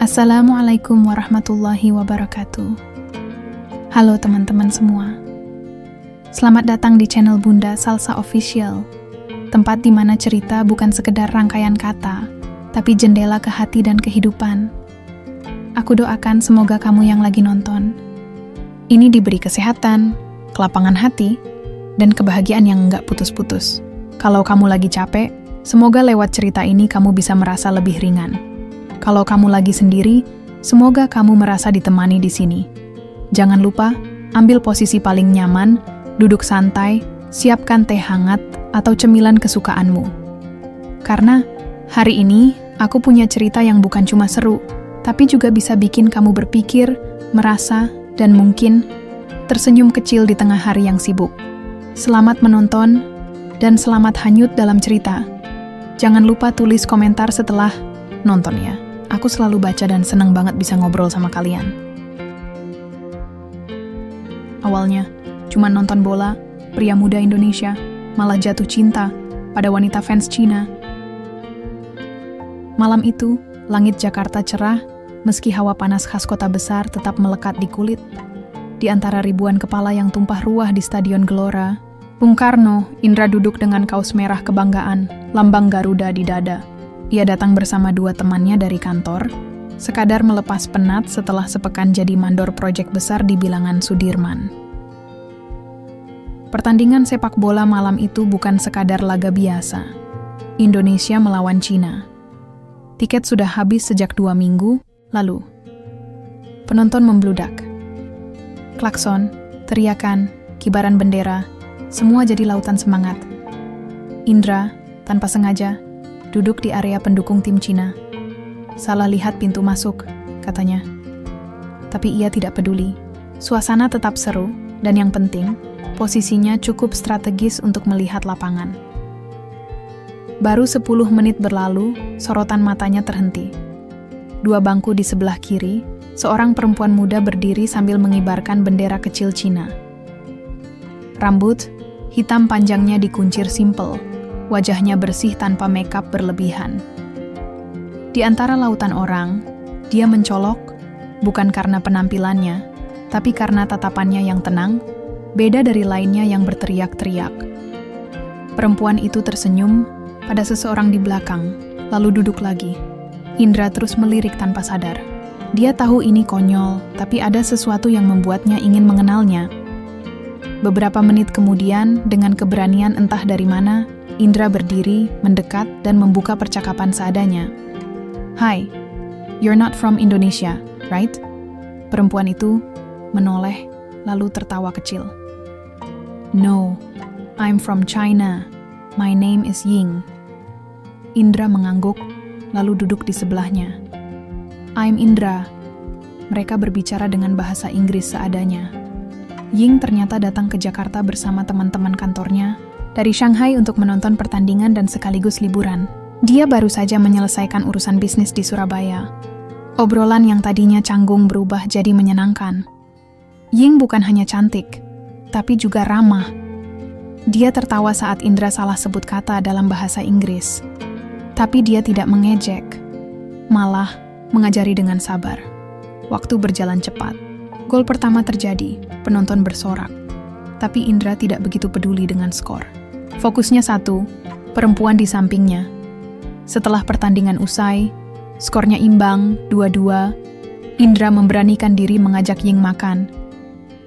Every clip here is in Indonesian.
Assalamualaikum warahmatullahi wabarakatuh. Halo teman-teman semua. Selamat datang di channel Bunda Salsa Official, tempat di mana cerita bukan sekedar rangkaian kata, tapi jendela ke hati dan kehidupan. Aku doakan semoga kamu yang lagi nonton ini diberi kesehatan, kelapangan hati, dan kebahagiaan yang enggak putus-putus. Kalau kamu lagi capek, semoga lewat cerita ini kamu bisa merasa lebih ringan. Kalau kamu lagi sendiri, semoga kamu merasa ditemani di sini. Jangan lupa, ambil posisi paling nyaman, duduk santai, siapkan teh hangat atau cemilan kesukaanmu. Karena hari ini aku punya cerita yang bukan cuma seru, tapi juga bisa bikin kamu berpikir, merasa, dan mungkin tersenyum kecil di tengah hari yang sibuk. Selamat menonton, dan selamat hanyut dalam cerita. Jangan lupa tulis komentar setelah nonton ya. Aku selalu baca dan senang banget bisa ngobrol sama kalian. Awalnya, cuma nonton bola, pria muda Indonesia malah jatuh cinta pada wanita fans Cina. Malam itu, langit Jakarta cerah, meski hawa panas khas kota besar tetap melekat di kulit. Di antara ribuan kepala yang tumpah ruah di Stadion Gelora, Bung Karno, Indra duduk dengan kaos merah kebanggaan, lambang Garuda di dada. Ia datang bersama dua temannya dari kantor, sekadar melepas penat setelah sepekan jadi mandor proyek besar di bilangan Sudirman. Pertandingan sepak bola malam itu bukan sekadar laga biasa. Indonesia melawan Cina. Tiket sudah habis sejak 2 minggu lalu. Penonton membludak. Klakson, teriakan, kibaran bendera, semua jadi lautan semangat. Indra, tanpa sengaja, duduk di area pendukung tim Cina. Salah lihat pintu masuk, katanya. Tapi ia tidak peduli. Suasana tetap seru, dan yang penting, posisinya cukup strategis untuk melihat lapangan. Baru 10 menit berlalu, sorotan matanya terhenti. 2 bangku di sebelah kiri, seorang perempuan muda berdiri sambil mengibarkan bendera kecil Cina. Rambut hitam panjangnya dikuncir simpel, wajahnya bersih tanpa makeup berlebihan. Di antara lautan orang, dia mencolok, bukan karena penampilannya, tapi karena tatapannya yang tenang, beda dari lainnya yang berteriak-teriak. Perempuan itu tersenyum pada seseorang di belakang, lalu duduk lagi. Indra terus melirik tanpa sadar. Dia tahu ini konyol, tapi ada sesuatu yang membuatnya ingin mengenalnya. Beberapa menit kemudian, dengan keberanian entah dari mana, Indra berdiri, mendekat, dan membuka percakapan seadanya. "Hi, you're not from Indonesia, right?" Perempuan itu menoleh, lalu tertawa kecil. "No, I'm from China. My name is Ying." Indra mengangguk, lalu duduk di sebelahnya. "I'm Indra." Mereka berbicara dengan bahasa Inggris seadanya. Ying ternyata datang ke Jakarta bersama teman-teman kantornya dari Shanghai untuk menonton pertandingan dan sekaligus liburan. Dia baru saja menyelesaikan urusan bisnis di Surabaya. Obrolan yang tadinya canggung berubah jadi menyenangkan. Ying bukan hanya cantik, tapi juga ramah. Dia tertawa saat Indra salah sebut kata dalam bahasa Inggris. Tapi dia tidak mengejek, malah mengajari dengan sabar. Waktu berjalan cepat. Gol pertama terjadi, penonton bersorak. Tapi Indra tidak begitu peduli dengan skor. Fokusnya satu, perempuan di sampingnya. Setelah pertandingan usai, skornya imbang, 2-2, Indra memberanikan diri mengajak Ying makan.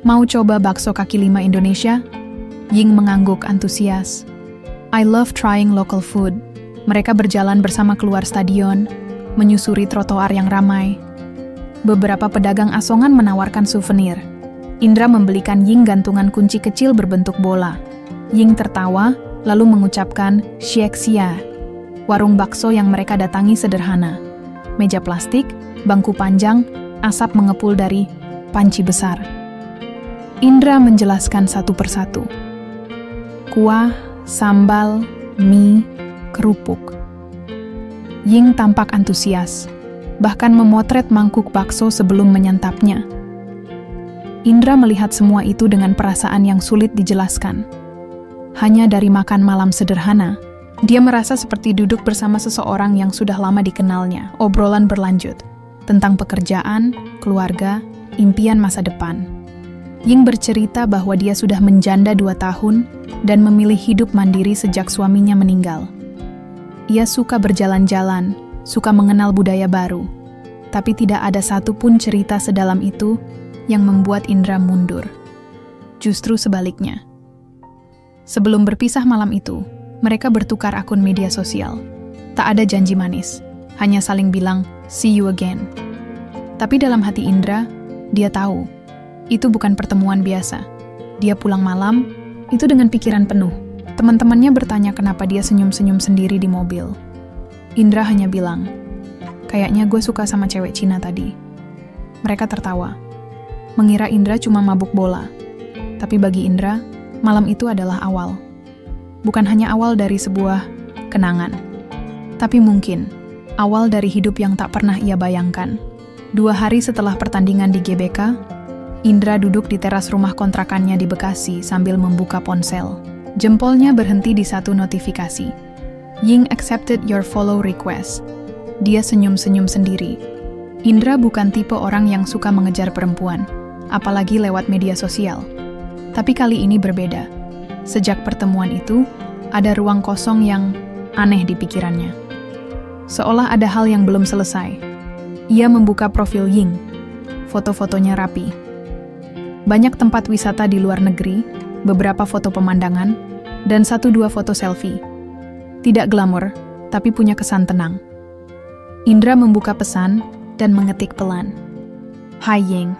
"Mau coba bakso kaki 5 Indonesia?" Ying mengangguk antusias. "I love trying local food." Mereka berjalan bersama keluar stadion, menyusuri trotoar yang ramai. Beberapa pedagang asongan menawarkan souvenir. Indra membelikan Ying gantungan kunci kecil berbentuk bola. Ying tertawa, lalu mengucapkan "Xiexia." Warung bakso yang mereka datangi sederhana. Meja plastik, bangku panjang, asap mengepul dari panci besar. Indra menjelaskan satu persatu. Kuah, sambal, mie, kerupuk. Ying tampak antusias, bahkan memotret mangkuk bakso sebelum menyantapnya. Indra melihat semua itu dengan perasaan yang sulit dijelaskan. Hanya dari makan malam sederhana, dia merasa seperti duduk bersama seseorang yang sudah lama dikenalnya. Obrolan berlanjut. tentang pekerjaan, keluarga, impian masa depan. Ying bercerita bahwa dia sudah menjanda 2 tahun dan memilih hidup mandiri sejak suaminya meninggal. Ia suka berjalan-jalan, suka mengenal budaya baru, tapi tidak ada satupun cerita sedalam itu yang membuat Indra mundur. Justru sebaliknya. Sebelum berpisah malam itu, mereka bertukar akun media sosial. Tak ada janji manis, hanya saling bilang, "See you again." Tapi dalam hati Indra, dia tahu, itu bukan pertemuan biasa. Dia pulang malam, itu dengan pikiran penuh. Teman-temannya bertanya kenapa dia senyum-senyum sendiri di mobil. Indra hanya bilang, "Kayaknya gue suka sama cewek Cina tadi." Mereka tertawa, mengira Indra cuma mabuk bola. Tapi bagi Indra, malam itu adalah awal. Bukan hanya awal dari sebuah kenangan, tapi mungkin awal dari hidup yang tak pernah ia bayangkan. 2 hari setelah pertandingan di GBK, Indra duduk di teras rumah kontrakannya di Bekasi sambil membuka ponsel. Jempolnya berhenti di satu notifikasi. Ying accepted your follow request. Dia senyum-senyum sendiri. Indra bukan tipe orang yang suka mengejar perempuan, apalagi lewat media sosial. Tapi kali ini berbeda. Sejak pertemuan itu, ada ruang kosong yang aneh di pikirannya. Seolah ada hal yang belum selesai. Ia membuka profil Ying. Foto-fotonya rapi. Banyak tempat wisata di luar negeri, beberapa foto pemandangan, dan 1-2 foto selfie. Tidak glamor, tapi punya kesan tenang. Indra membuka pesan dan mengetik pelan. "Hi Ying,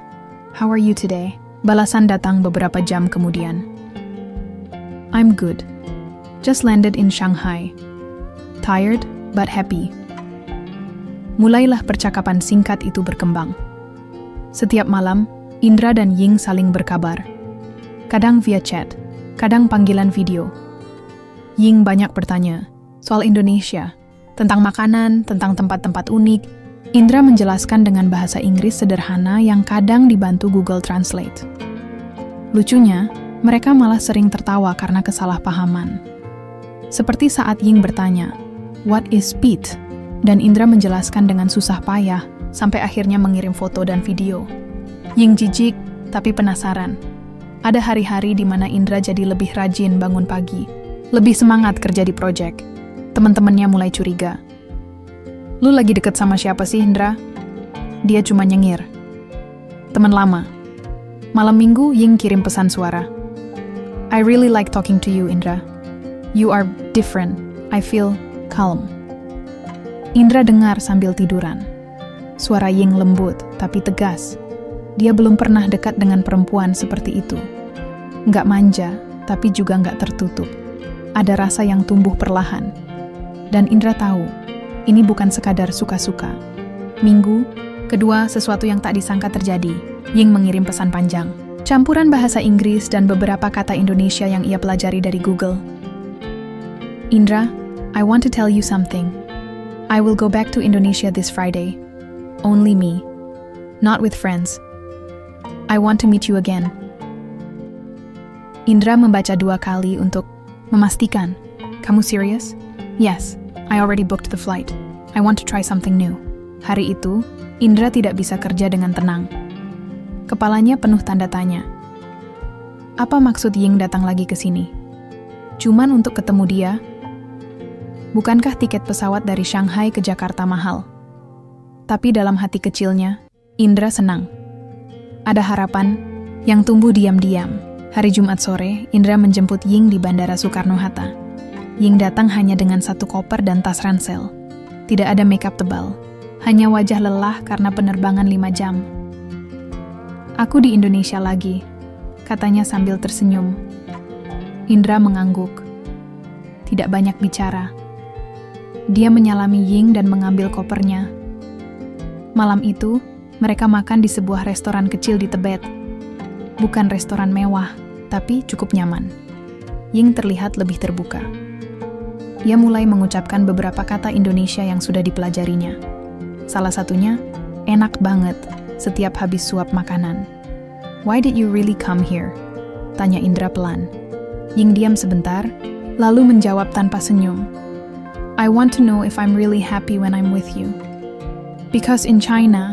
how are you today?" Balasan datang beberapa jam kemudian. "I'm good. Just landed in Shanghai. Tired but happy." Mulailah percakapan singkat itu berkembang. Setiap malam, Indra dan Ying saling berkabar. Kadang via chat, kadang panggilan video. Ying banyak bertanya soal Indonesia, tentang makanan, tentang tempat-tempat unik. Indra menjelaskan dengan bahasa Inggris sederhana yang kadang dibantu Google Translate. Lucunya, mereka malah sering tertawa karena kesalahpahaman. Seperti saat Ying bertanya, "What is speed?" Dan Indra menjelaskan dengan susah payah, sampai akhirnya mengirim foto dan video. Ying jijik, tapi penasaran. Ada hari-hari di mana Indra jadi lebih rajin bangun pagi, lebih semangat kerja di proyek. Teman-temannya mulai curiga. "Lu lagi deket sama siapa sih, Indra?" Dia cuma nyengir. "Teman lama." Malam minggu, Ying kirim pesan suara. "I really like talking to you, Indra. You are different. I feel calm." Indra dengar sambil tiduran. Suara Ying lembut, tapi tegas. Dia belum pernah dekat dengan perempuan seperti itu. Nggak manja, tapi juga nggak tertutup. Ada rasa yang tumbuh perlahan. Dan Indra tahu, ini bukan sekadar suka-suka. Minggu kedua, sesuatu yang tak disangka terjadi. Ying mengirim pesan panjang. Campuran bahasa Inggris dan beberapa kata Indonesia yang ia pelajari dari Google. "Indra, I want to tell you something. I will go back to Indonesia this Friday. Only me. Not with friends. I want to meet you again." Indra membaca 2 kali untuk memastikan. "Kamu serius?" "Yes, I already booked the flight. I want to try something new." Hari itu, Indra tidak bisa kerja dengan tenang. Kepalanya penuh tanda tanya. Apa maksud Ying datang lagi ke sini? Cuman untuk ketemu dia? Bukankah tiket pesawat dari Shanghai ke Jakarta mahal? Tapi dalam hati kecilnya, Indra senang. Ada harapan yang tumbuh diam-diam. Hari Jumat sore, Indra menjemput Ying di Bandara Soekarno-Hatta. Ying datang hanya dengan 1 koper dan tas ransel. Tidak ada makeup tebal. Hanya wajah lelah karena penerbangan 5 jam. "Aku di Indonesia lagi," katanya sambil tersenyum. Indra mengangguk. Tidak banyak bicara. Dia menyalami Ying dan mengambil kopernya. Malam itu, mereka makan di sebuah restoran kecil di Tebet. Bukan restoran mewah, tapi cukup nyaman. Ying terlihat lebih terbuka. Ia mulai mengucapkan beberapa kata Indonesia yang sudah dipelajarinya. Salah satunya, "Enak banget," setiap habis suap makanan. "Why did you really come here?" tanya Indra pelan. Ying diam sebentar, lalu menjawab tanpa senyum. "I want to know if I'm really happy when I'm with you. Because in China,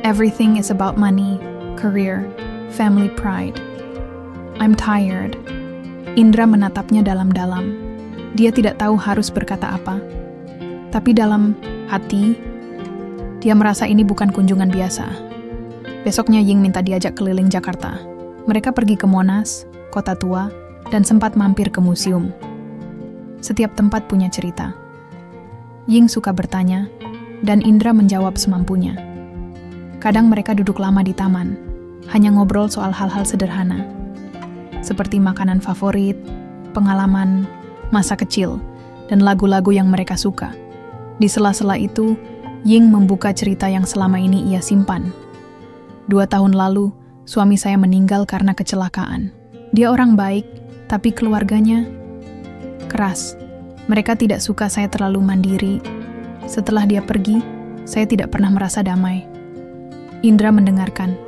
Everything is about money, career, family pride. I'm tired. Indra menatapnya dalam-dalam. Dia tidak tahu harus berkata apa. Tapi dalam hati, dia merasa ini bukan kunjungan biasa. Besoknya Ying minta diajak keliling Jakarta. Mereka pergi ke Monas, Kota Tua, dan sempat mampir ke museum. Setiap tempat punya cerita. Ying suka bertanya, dan Indra menjawab semampunya. Kadang mereka duduk lama di taman, hanya ngobrol soal hal-hal sederhana. Seperti makanan favorit, pengalaman, masa kecil, dan lagu-lagu yang mereka suka. Di sela-sela itu, Ying membuka cerita yang selama ini ia simpan. 2 tahun lalu, suami saya meninggal karena kecelakaan. Dia orang baik, tapi keluarganya keras. Mereka tidak suka saya terlalu mandiri. Setelah dia pergi, saya tidak pernah merasa damai. Indra mendengarkan.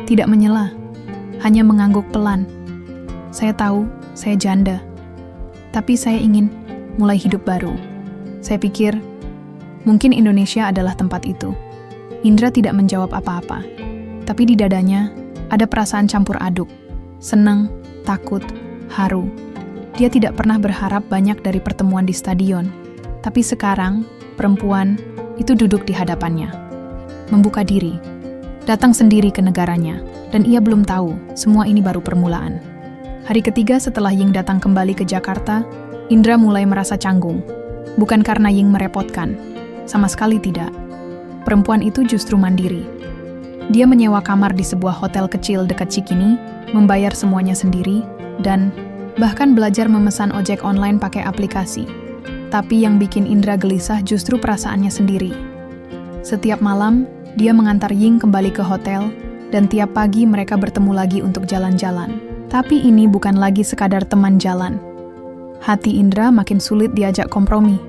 Tidak menyela, hanya mengangguk pelan. Saya tahu, saya janda. Tapi saya ingin mulai hidup baru. Saya pikir, mungkin Indonesia adalah tempat itu. Indra tidak menjawab apa-apa. Tapi di dadanya, ada perasaan campur aduk. Senang, takut, haru. Dia tidak pernah berharap banyak dari pertemuan di stadion. Tapi sekarang, perempuan itu duduk di hadapannya. Membuka diri. Datang sendiri ke negaranya. Dan ia belum tahu, semua ini baru permulaan. Hari ketiga setelah Ying datang kembali ke Jakarta, Indra mulai merasa canggung. Bukan karena Ying merepotkan. Sama sekali tidak. Perempuan itu justru mandiri. Dia menyewa kamar di sebuah hotel kecil dekat Cikini, membayar semuanya sendiri, dan bahkan belajar memesan ojek online pakai aplikasi. Tapi yang bikin Indra gelisah justru perasaannya sendiri. Setiap malam, dia mengantar Ying kembali ke hotel, dan tiap pagi mereka bertemu lagi untuk jalan-jalan. Tapi ini bukan lagi sekadar teman jalan. Hati Indra makin sulit diajak kompromi.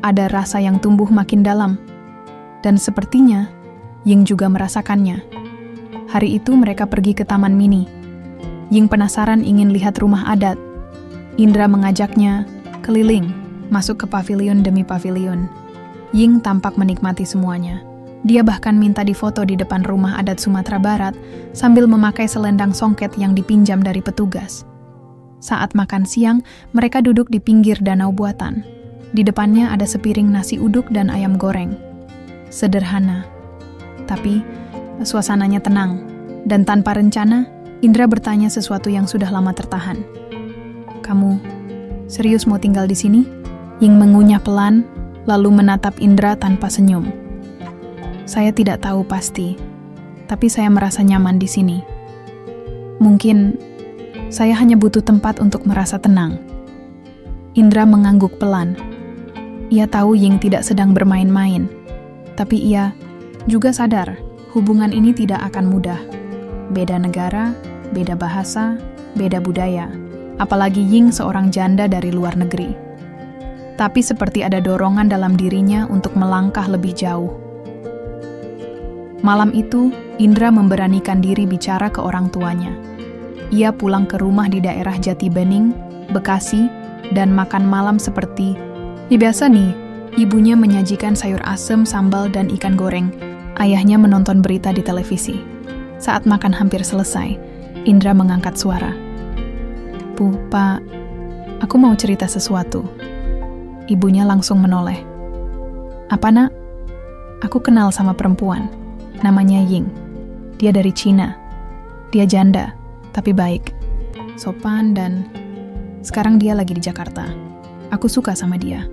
Ada rasa yang tumbuh makin dalam. Dan sepertinya, Ying juga merasakannya. Hari itu mereka pergi ke Taman Mini. Ying penasaran ingin lihat rumah adat. Indra mengajaknya keliling, masuk ke pavilion demi pavilion. Ying tampak menikmati semuanya. Dia bahkan minta difoto di depan rumah adat Sumatera Barat sambil memakai selendang songket yang dipinjam dari petugas. Saat makan siang, mereka duduk di pinggir danau buatan. Di depannya ada sepiring nasi uduk dan ayam goreng. Sederhana, tapi suasananya tenang. Dan tanpa rencana, Indra bertanya sesuatu yang sudah lama tertahan. "Kamu serius mau tinggal di sini?" Ying mengunyah pelan, lalu menatap Indra tanpa senyum. "Saya tidak tahu pasti, tapi saya merasa nyaman di sini. Mungkin saya hanya butuh tempat untuk merasa tenang." Indra mengangguk pelan. Ia tahu Ying tidak sedang bermain-main, tapi ia juga sadar hubungan ini tidak akan mudah. Beda negara, beda bahasa, beda budaya, apalagi Ying seorang janda dari luar negeri. Tapi seperti ada dorongan dalam dirinya untuk melangkah lebih jauh. Malam itu, Indra memberanikan diri bicara ke orang tuanya. Ia pulang ke rumah di daerah Jatibening, Bekasi, dan makan malam seperti biasa nih. Ibunya menyajikan sayur asem, sambal, dan ikan goreng. Ayahnya menonton berita di televisi. Saat makan hampir selesai, Indra mengangkat suara. "Bu, Pak, aku mau cerita sesuatu." Ibunya langsung menoleh. "Apa, Nak?" "Aku kenal sama perempuan. Namanya Ying. Dia dari Cina. Dia janda, tapi baik. Sopan dan sekarang dia lagi di Jakarta. Aku suka sama dia."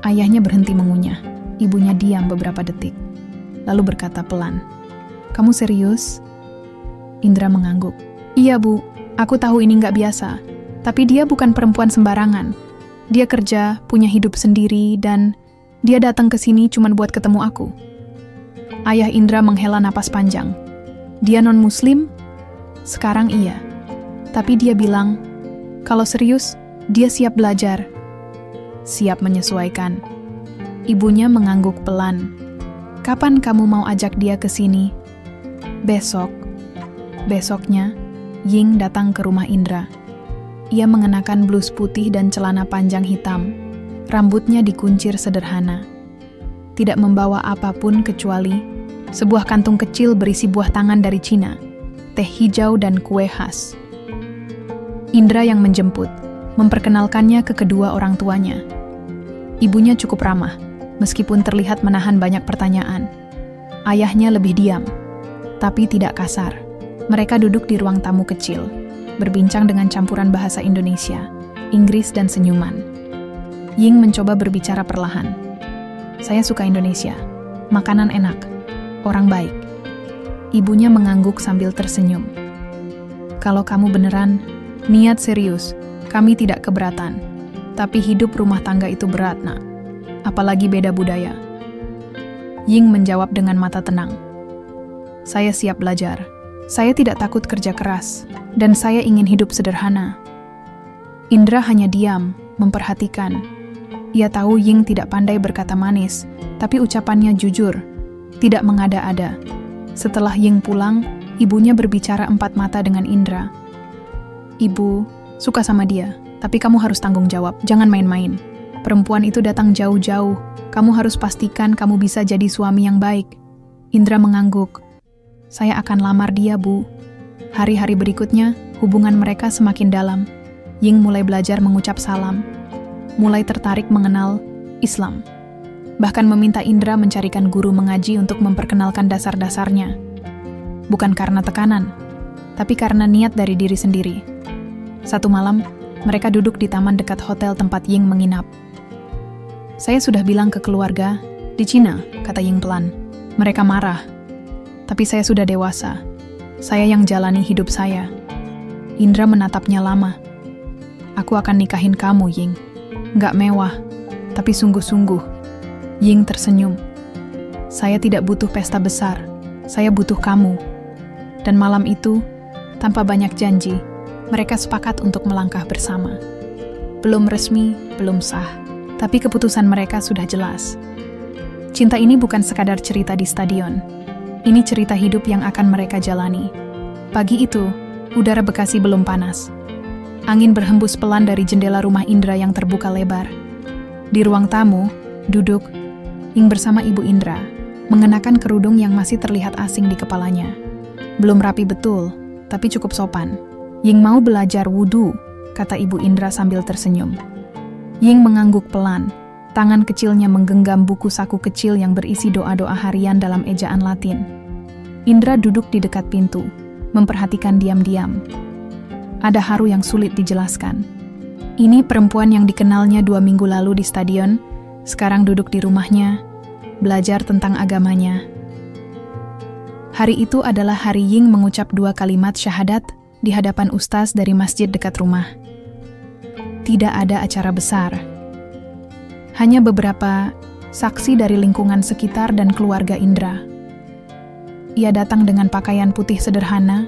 Ayahnya berhenti mengunyah. Ibunya diam beberapa detik. Lalu berkata pelan, "Kamu serius?" Indra mengangguk. "Iya, Bu. Aku tahu ini nggak biasa. Tapi dia bukan perempuan sembarangan. Dia kerja, punya hidup sendiri, dan dia datang ke sini cuma buat ketemu aku." Ayah Indra menghela napas panjang. "Dia non-muslim?" "Sekarang iya. Tapi dia bilang, kalau serius, dia siap belajar. Siap menyesuaikan." Ibunya mengangguk pelan. "Kapan kamu mau ajak dia ke sini?" "Besok." Besoknya, Ying datang ke rumah Indra. Ia mengenakan blus putih dan celana panjang hitam. Rambutnya dikuncir sederhana. Tidak membawa apapun kecuali Sebuah kantung kecil berisi buah tangan dari Cina, teh hijau dan kue khas. Indra yang menjemput, memperkenalkannya ke kedua orang tuanya. Ibunya cukup ramah, meskipun terlihat menahan banyak pertanyaan. Ayahnya lebih diam, tapi tidak kasar. Mereka duduk di ruang tamu kecil, berbincang dengan campuran bahasa Indonesia, Inggris, dan senyuman. Ying mencoba berbicara perlahan. Saya suka Indonesia, makanan enak, orang baik. Ibunya mengangguk sambil tersenyum. Kalau kamu beneran, niat serius, kami tidak keberatan. Tapi hidup rumah tangga itu berat, nak. Apalagi beda budaya. Ying menjawab dengan mata tenang. Saya siap belajar. Saya tidak takut kerja keras. Dan saya ingin hidup sederhana. Indra hanya diam, memperhatikan. Ia tahu Ying tidak pandai berkata manis, tapi ucapannya jujur, tidak mengada-ada. Setelah Ying pulang, ibunya berbicara empat mata dengan Indra. Ibu, suka sama dia. Tapi kamu harus tanggung jawab, jangan main-main. Perempuan itu datang jauh-jauh, kamu harus pastikan kamu bisa jadi suami yang baik. Indra mengangguk. Saya akan lamar dia, Bu. Hari-hari berikutnya, hubungan mereka semakin dalam. Ying mulai belajar mengucap salam, mulai tertarik mengenal Islam. Bahkan meminta Indra mencarikan guru mengaji untuk memperkenalkan dasar-dasarnya. Bukan karena tekanan, tapi karena niat dari diri sendiri. Satu malam, mereka duduk di taman dekat hotel tempat Ying menginap. Saya sudah bilang ke keluarga, di Cina, kata Ying pelan. Mereka marah. Tapi saya sudah dewasa. Saya yang jalani hidup saya. Indra menatapnya lama. Aku akan nikahin kamu, Ying. Nggak mewah, tapi sungguh-sungguh. Ying tersenyum. Saya tidak butuh pesta besar. Saya butuh kamu. Dan malam itu, tanpa banyak janji, mereka sepakat untuk melangkah bersama. Belum resmi, belum sah, tapi keputusan mereka sudah jelas. Cinta ini bukan sekadar cerita di stadion. Ini cerita hidup yang akan mereka jalani. Pagi itu, udara Bekasi belum panas. Angin berhembus pelan dari jendela rumah Indra yang terbuka lebar. Di ruang tamu, duduk Ying bersama Ibu Indra, mengenakan kerudung yang masih terlihat asing di kepalanya. Belum rapi betul, tapi cukup sopan. Ying mau belajar wudu, kata Ibu Indra sambil tersenyum. Ying mengangguk pelan, tangan kecilnya menggenggam buku saku kecil yang berisi doa-doa harian dalam ejaan Latin. Indra duduk di dekat pintu, memperhatikan diam-diam. Ada haru yang sulit dijelaskan. Ini perempuan yang dikenalnya 2 minggu lalu di stadion, sekarang duduk di rumahnya, belajar tentang agamanya. Hari itu adalah hari Ying mengucap 2 kalimat syahadat di hadapan ustaz dari masjid dekat rumah. Tidak ada acara besar. Hanya beberapa saksi dari lingkungan sekitar dan keluarga Indra. Ia datang dengan pakaian putih sederhana,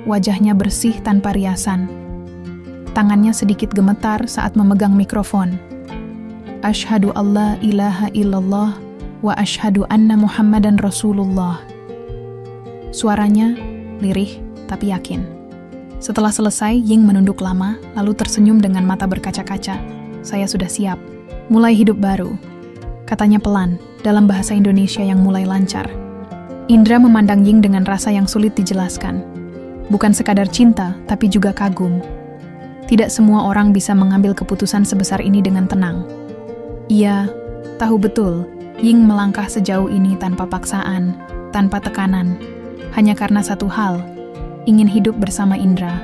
wajahnya bersih tanpa riasan. Tangannya sedikit gemetar saat memegang mikrofon. Asyhadu alla ilaha illallah wa asyhadu anna Muhammadan Rasulullah. Suaranya lirih tapi yakin. Setelah selesai, Ying menunduk lama, lalu tersenyum dengan mata berkaca-kaca. Saya sudah siap. Mulai hidup baru. Katanya pelan, dalam bahasa Indonesia yang mulai lancar. Indra memandang Ying dengan rasa yang sulit dijelaskan. Bukan sekadar cinta, tapi juga kagum. Tidak semua orang bisa mengambil keputusan sebesar ini dengan tenang. Ia tahu betul, Ying melangkah sejauh ini tanpa paksaan, tanpa tekanan. Hanya karena satu hal, ingin hidup bersama Indra.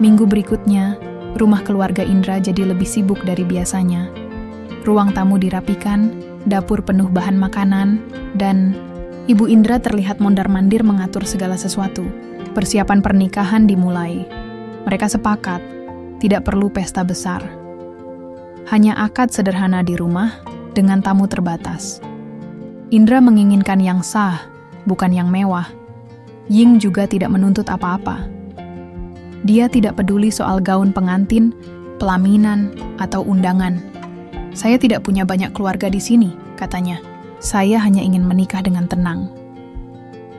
Minggu berikutnya, rumah keluarga Indra jadi lebih sibuk dari biasanya. Ruang tamu dirapikan, dapur penuh bahan makanan, dan Ibu Indra terlihat mondar-mandir mengatur segala sesuatu. Persiapan pernikahan dimulai. Mereka sepakat, tidak perlu pesta besar. Hanya akad sederhana di rumah, dengan tamu terbatas. Indra menginginkan yang sah, bukan yang mewah. Ying juga tidak menuntut apa-apa. Dia tidak peduli soal gaun pengantin, pelaminan, atau undangan. Saya tidak punya banyak keluarga di sini, katanya. Saya hanya ingin menikah dengan tenang.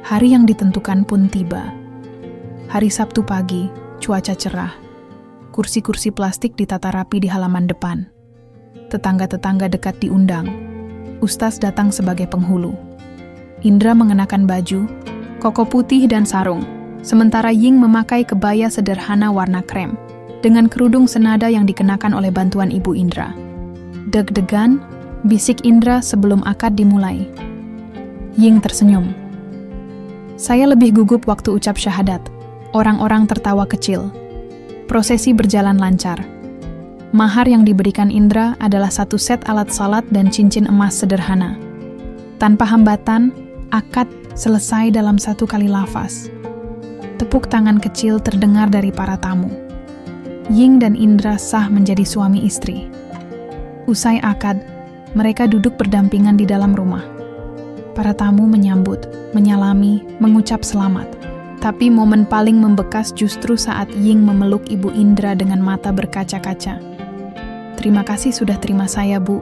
Hari yang ditentukan pun tiba. Hari Sabtu pagi, cuaca cerah. Kursi-kursi plastik ditata rapi di halaman depan. Tetangga-tetangga dekat diundang. Ustaz datang sebagai penghulu. Indra mengenakan baju, koko putih dan sarung, sementara Ying memakai kebaya sederhana warna krem, dengan kerudung senada yang dikenakan oleh bantuan ibu Indra. Deg-degan, bisik Indra sebelum akad dimulai. Ying tersenyum. Saya lebih gugup waktu ucap syahadat. Orang-orang tertawa kecil. Prosesi berjalan lancar. Mahar yang diberikan Indra adalah 1 set alat salat dan cincin emas sederhana. Tanpa hambatan, akad selesai dalam 1 kali lafaz. Tepuk tangan kecil terdengar dari para tamu. Ying dan Indra sah menjadi suami istri. Usai akad, mereka duduk berdampingan di dalam rumah. Para tamu menyambut, menyalami, mengucap selamat. Tapi momen paling membekas justru saat Ying memeluk ibu Indra dengan mata berkaca-kaca. "Terima kasih sudah terima saya, Bu."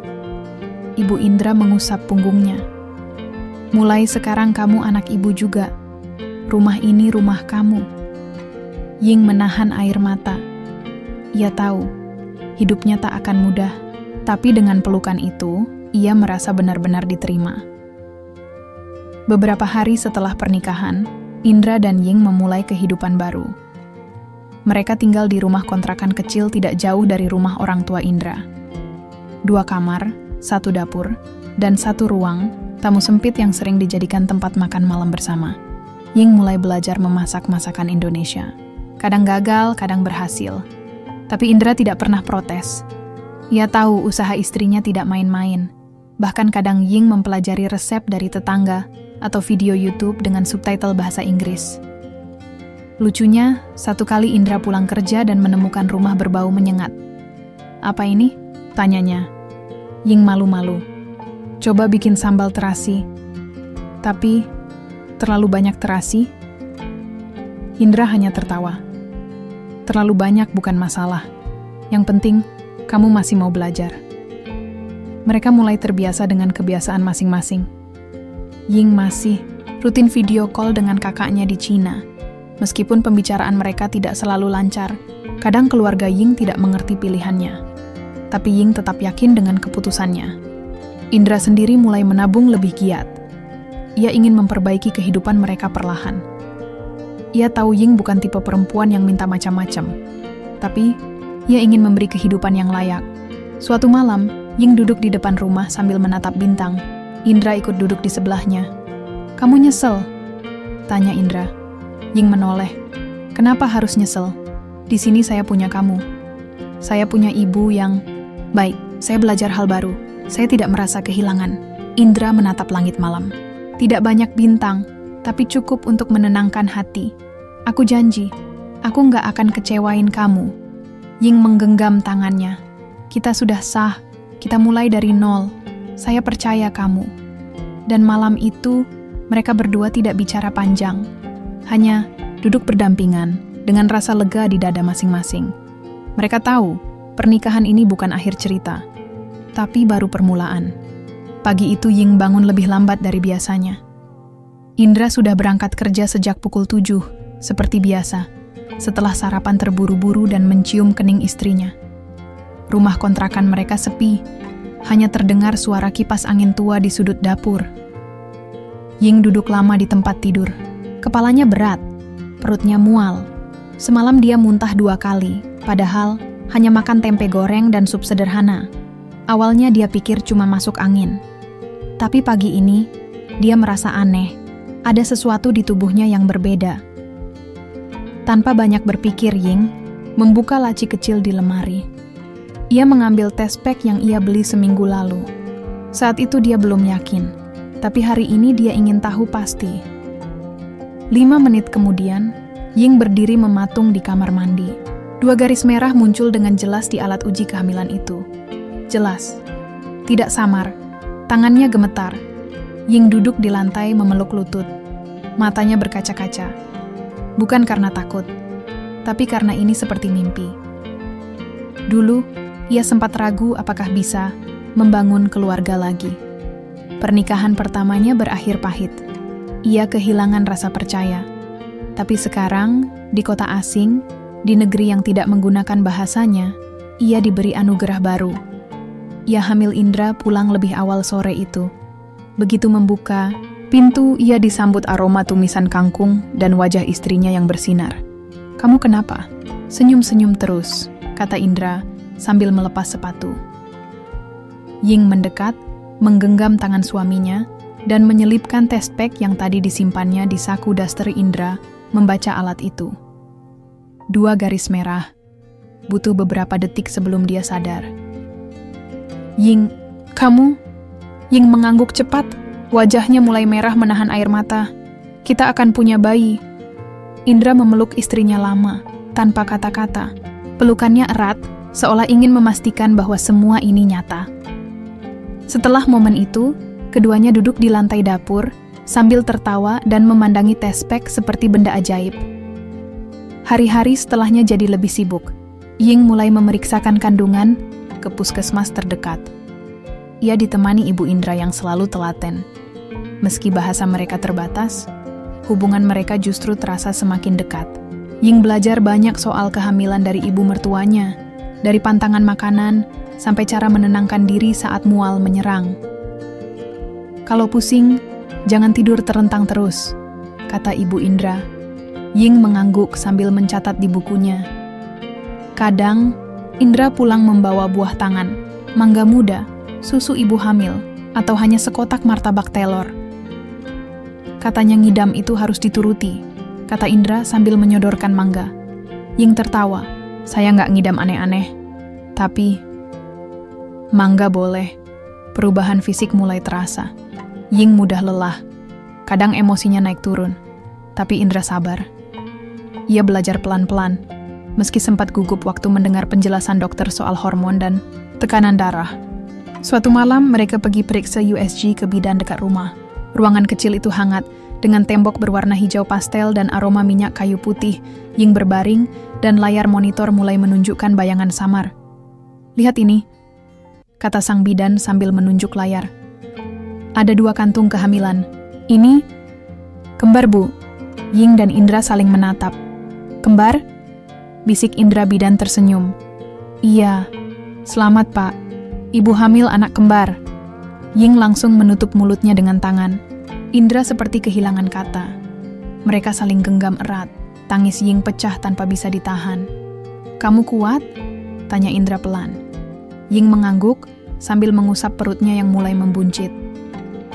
Ibu Indra mengusap punggungnya. "Mulai sekarang kamu anak ibu juga. Rumah ini rumah kamu." Ying menahan air mata. Ia tahu, hidupnya tak akan mudah. Tapi dengan pelukan itu, ia merasa benar-benar diterima. Beberapa hari setelah pernikahan, Indra dan Ying memulai kehidupan baru. Mereka tinggal di rumah kontrakan kecil tidak jauh dari rumah orang tua Indra. 2 kamar, 1 dapur, dan 1 ruang, tamu sempit yang sering dijadikan tempat makan malam bersama. Ying mulai belajar memasak masakan Indonesia. Kadang gagal, kadang berhasil. Tapi Indra tidak pernah protes. Ia tahu usaha istrinya tidak main-main. Bahkan kadang Ying mempelajari resep dari tetangga atau video YouTube dengan subtitle bahasa Inggris. Lucunya, 1 kali Indra pulang kerja dan menemukan rumah berbau menyengat. "Apa ini?" tanyanya. Ying malu-malu. "Coba bikin sambal terasi." "Tapi, terlalu banyak terasi?" Indra hanya tertawa. "Terlalu banyak bukan masalah. Yang penting, kamu masih mau belajar." Mereka mulai terbiasa dengan kebiasaan masing-masing. Ying masih rutin video call dengan kakaknya di Cina. Meskipun pembicaraan mereka tidak selalu lancar, kadang keluarga Ying tidak mengerti pilihannya. Tapi Ying tetap yakin dengan keputusannya. Indra sendiri mulai menabung lebih giat. Ia ingin memperbaiki kehidupan mereka perlahan. Ia tahu Ying bukan tipe perempuan yang minta macam-macam. Tapi, ia ingin memberi kehidupan yang layak. Suatu malam, Ying duduk di depan rumah sambil menatap bintang. Indra ikut duduk di sebelahnya. "Kamu nyesel?" tanya Indra. Ying menoleh. "Kenapa harus nyesel? Di sini saya punya kamu. Saya punya ibu yang baik. Saya belajar hal baru. Saya tidak merasa kehilangan." Indra menatap langit malam. "Tidak banyak bintang, tapi cukup untuk menenangkan hati. Aku janji, aku nggak akan kecewain kamu." Ying menggenggam tangannya. "Kita sudah sah. Kita mulai dari nol. Saya percaya kamu." Dan malam itu, mereka berdua tidak bicara panjang. Hanya duduk berdampingan dengan rasa lega di dada masing-masing. Mereka tahu, pernikahan ini bukan akhir cerita, tapi baru permulaan. Pagi itu Ying bangun lebih lambat dari biasanya. Indra sudah berangkat kerja sejak pukul 7, seperti biasa, setelah sarapan terburu-buru dan mencium kening istrinya. Rumah kontrakan mereka sepi, hanya terdengar suara kipas angin tua di sudut dapur. Ying duduk lama di tempat tidur. Kepalanya berat, perutnya mual. Semalam dia muntah 2 kali, padahal hanya makan tempe goreng dan sup sederhana. Awalnya dia pikir cuma masuk angin. Tapi pagi ini, dia merasa aneh. Ada sesuatu di tubuhnya yang berbeda. Tanpa banyak berpikir, Ying membuka laci kecil di lemari. Ia mengambil test pack yang ia beli seminggu lalu. Saat itu dia belum yakin, tapi hari ini dia ingin tahu pasti. 5 menit kemudian, Ying berdiri mematung di kamar mandi. 2 garis merah muncul dengan jelas di alat uji kehamilan itu. Jelas, tidak samar, tangannya gemetar. Ying duduk di lantai memeluk lutut. Matanya berkaca-kaca. Bukan karena takut, tapi karena ini seperti mimpi. Dulu, ia sempat ragu apakah bisa membangun keluarga lagi. Pernikahan pertamanya berakhir pahit. Ia kehilangan rasa percaya. Tapi sekarang, di kota asing, di negeri yang tidak menggunakan bahasanya, ia diberi anugerah baru. Ia hamil Indra pulang lebih awal sore itu. Begitu membuka, Pintu ia disambut aroma tumisan kangkung dan wajah istrinya yang bersinar. "Kamu kenapa?" "Senyum-senyum terus," kata Indra sambil melepas sepatu. Ying mendekat, menggenggam tangan suaminya, dan menyelipkan test pack yang tadi disimpannya di saku daster Indra, membaca alat itu. 2 garis merah. Butuh beberapa detik sebelum dia sadar. "Ying, kamu?" Ying mengangguk cepat, wajahnya mulai merah menahan air mata. "Kita akan punya bayi." Indra memeluk istrinya lama, tanpa kata-kata. Pelukannya erat, seolah ingin memastikan bahwa semua ini nyata. Setelah momen itu, keduanya duduk di lantai dapur, sambil tertawa dan memandangi test pack seperti benda ajaib. Hari-hari setelahnya jadi lebih sibuk. Ying mulai memeriksakan kandungan ke puskesmas terdekat. Ia ditemani Ibu Indra yang selalu telaten. Meski bahasa mereka terbatas, hubungan mereka justru terasa semakin dekat. Ying belajar banyak soal kehamilan dari ibu mertuanya, dari pantangan makanan sampai cara menenangkan diri saat mual menyerang. "Kalau pusing, jangan tidur terentang terus," kata Ibu Indra. Ying mengangguk sambil mencatat di bukunya. Kadang, Indra pulang membawa buah tangan, mangga muda, susu ibu hamil, atau hanya sekotak martabak telor. Katanya ngidam itu harus dituruti, kata Indra sambil menyodorkan mangga. Ying tertawa, "Saya nggak ngidam aneh-aneh, tapi..." "Mangga boleh." Perubahan fisik mulai terasa. Ying mudah lelah. Kadang emosinya naik turun. Tapi Indra sabar. Ia belajar pelan-pelan, meski sempat gugup waktu mendengar penjelasan dokter soal hormon dan tekanan darah. Suatu malam, mereka pergi periksa USG ke bidan dekat rumah. Ruangan kecil itu hangat, dengan tembok berwarna hijau pastel dan aroma minyak kayu putih. Ying berbaring, dan layar monitor mulai menunjukkan bayangan samar. "Lihat ini," kata sang bidan sambil menunjuk layar. "Ada 2 kantung kehamilan. Ini..." "Kembar, Bu." Ying dan Indra saling menatap. "Kembar?" bisik Indra. Bidan tersenyum. "Iya, selamat Pak. Ibu hamil anak kembar." Ying langsung menutup mulutnya dengan tangan. Indra seperti kehilangan kata. Mereka saling genggam erat. Tangis Ying pecah tanpa bisa ditahan. "Kamu kuat?" tanya Indra pelan. Ying mengangguk sambil mengusap perutnya yang mulai membuncit.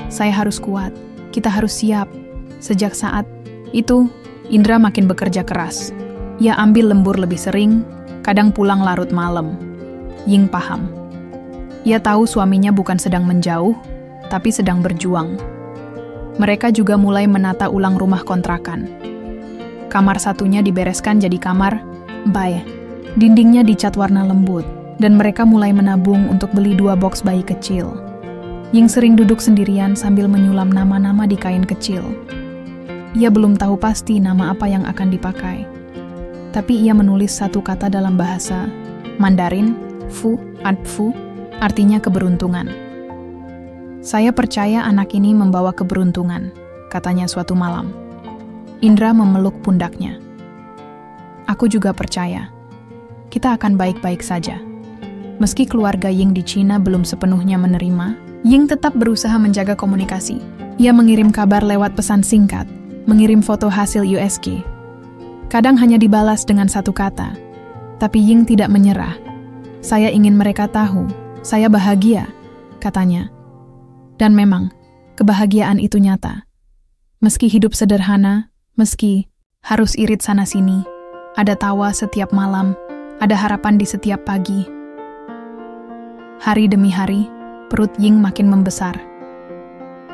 "Saya harus kuat. Kita harus siap." Sejak saat itu, Indra makin bekerja keras. Ia ambil lembur lebih sering, kadang pulang larut malam. Ying paham. Ia tahu suaminya bukan sedang menjauh, tapi sedang berjuang. Mereka juga mulai menata ulang rumah kontrakan. Kamar satunya dibereskan jadi kamar bayi. Dindingnya dicat warna lembut, dan mereka mulai menabung untuk beli 2 box bayi kecil. Ying sering duduk sendirian sambil menyulam nama-nama di kain kecil. Ia belum tahu pasti nama apa yang akan dipakai. Tapi ia menulis 1 kata dalam bahasa Mandarin, Fu, Adfu, artinya keberuntungan. "Saya percaya anak ini membawa keberuntungan," katanya suatu malam. Indra memeluk pundaknya. "Aku juga percaya. Kita akan baik-baik saja." Meski keluarga Ying di Cina belum sepenuhnya menerima, Ying tetap berusaha menjaga komunikasi. Ia mengirim kabar lewat pesan singkat, mengirim foto hasil USG. Kadang hanya dibalas dengan 1 kata. Tapi Ying tidak menyerah. "Saya ingin mereka tahu, saya bahagia," katanya. Dan memang, kebahagiaan itu nyata. Meski hidup sederhana, meski harus irit sana-sini, ada tawa setiap malam, ada harapan di setiap pagi. Hari demi hari, perut Ying makin membesar.